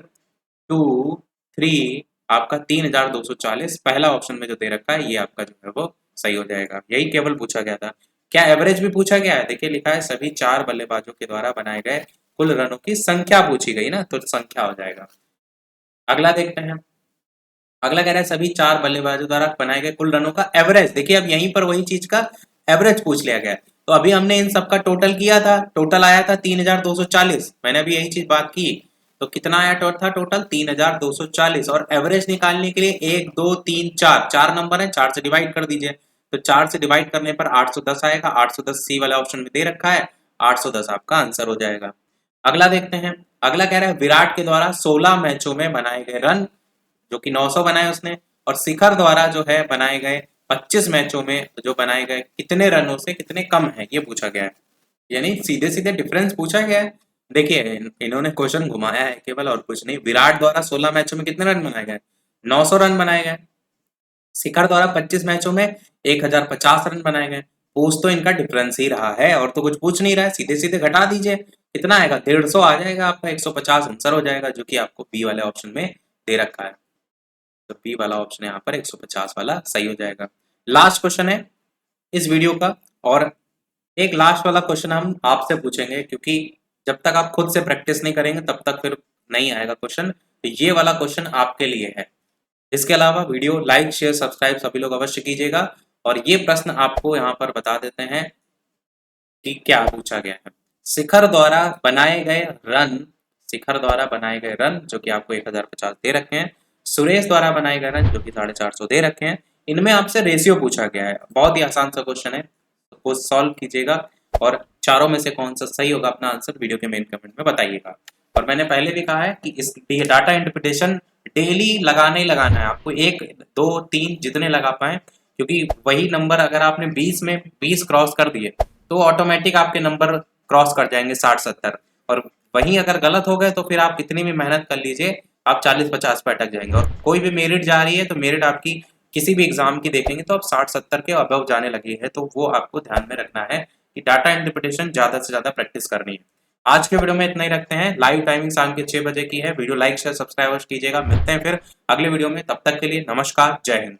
2, 3, आपका 3240। पहला ऑप्शन में जो दे रखा है ये आपका जो है वो सही हो जाएगा। यही केवल पूछा गया था। क्या एवरेज भी पूछा गया है, देखिए लिखा है सभी 4 बल्लेबाजों के द्वारा बनाए गए कुल रनों की संख्या पूछी गई ना, तो संख्या हो जाएगा। अगला देखते हैं। अगला कह रहा है सभी 4 बल्लेबाजों द्वारा बनाए गए कुल रनों का एवरेज। देखिए अब यहीं पर वही चीज का एवरेज पूछ लिया गया है। तो अभी हमने इन सबका टोटल किया था, टोटल आया था 3240। मैंने अभी यही चीज बात की। तो कितना आया था टोटल, 3240। और एवरेज निकालने के लिए 1, 2, 3, 4, 4 नंबर है, 4 से डिवाइड कर दीजिए। तो 4 से डिवाइड करने पर 810 आएगा। 810 सी वाला ऑप्शन में दे रखा है, 810 आपका आंसर हो जाएगा। अगला देखते हैं। अगला कह रहा है विराट के द्वारा 16 मैचों में बनाए गए रन, जो कि 900 बनाए उसने, और शिखर द्वारा जो है बनाए गए 25 मैचों में जो बनाए गए कितने रनों से कितने कम है, ये पूछा गया है। यानी सीधे सीधे डिफरेंस पूछा गया है। देखिए इन्होंने क्वेश्चन घुमाया है केवल, और कुछ नहीं। विराट द्वारा 16 मैचों में कितने रन बनाए गए, 900 रन बनाए गए। शिखर द्वारा 25 मैचों में 1050 रन बनाए गए। पूछ तो इनका डिफरेंस ही रहा है, और तो कुछ पूछ नहीं रहा है। सीधे सीधे घटा दीजिए, कितना आएगा, 150 आ जाएगा आपका, 150 आंसर हो जाएगा, जो कि आपको बी वाले ऑप्शन में दे रखा है। तो बी वाला ऑप्शन यहाँ पर 150 वाला सही हो जाएगा। लास्ट क्वेश्चन है इस वीडियो का, और एक लास्ट वाला क्वेश्चन हम आपसे पूछेंगे, क्योंकि जब तक आप खुद से प्रैक्टिस नहीं करेंगे तब तक फिर नहीं आएगा क्वेश्चन। तो ये वाला क्वेश्चन आपके लिए है। इसके अलावा वीडियो लाइक, शेयर, सब्सक्राइब सभी लोग अवश्य कीजिएगा। और ये प्रश्न आपको यहाँ पर बता देते हैं कि क्या पूछा गया है। शिखर द्वारा बनाए गए रन, शिखर द्वारा बनाए गए रन जो कि आपको 1050 दे रखे हैं, सुरेश द्वारा बनाए गए रन जो कि 450 दे रखे हैं, इनमें आपसे रेशियो पूछा गया है। बहुत ही आसान सा क्वेश्चन है, तो सॉल्व कीजिएगा और चारों में से कौन सा सही होगा अपना आंसर वीडियो के मेन कमेंट में बताइएगा। और मैंने पहले भी कहा है कि इस डाटा इंटरप्रिटेशन डेली लगाना ही लगाना है आपको, 1, 2, 3 जितने लगा पाए, क्योंकि वही नंबर अगर आपने 20 में 20 क्रॉस कर दिए तो ऑटोमेटिक आपके नंबर क्रॉस कर जाएंगे 60-70। और वहीं अगर गलत हो गए तो फिर आप कितनी भी मेहनत कर लीजिए, आप 40-50 पे अटक जाएंगे। और कोई भी मेरिट जा रही है तो मेरिट आपकी किसी भी एग्जाम की देखेंगे तो आप 60-70 के अबव जाने लगी है। तो वो आपको ध्यान में रखना है कि डाटा इंटरप्रिटेशन ज्यादा से ज्यादा प्रैक्टिस करनी है। आज के वीडियो में इतना ही रखते हैं। लाइव टाइमिंग शाम के 6 बजे की है। वीडियो लाइक, शेयर, सब्सक्राइब कीजिएगा। मिलते हैं फिर अगले वीडियो में, तब तक के लिए नमस्कार, जय हिंद।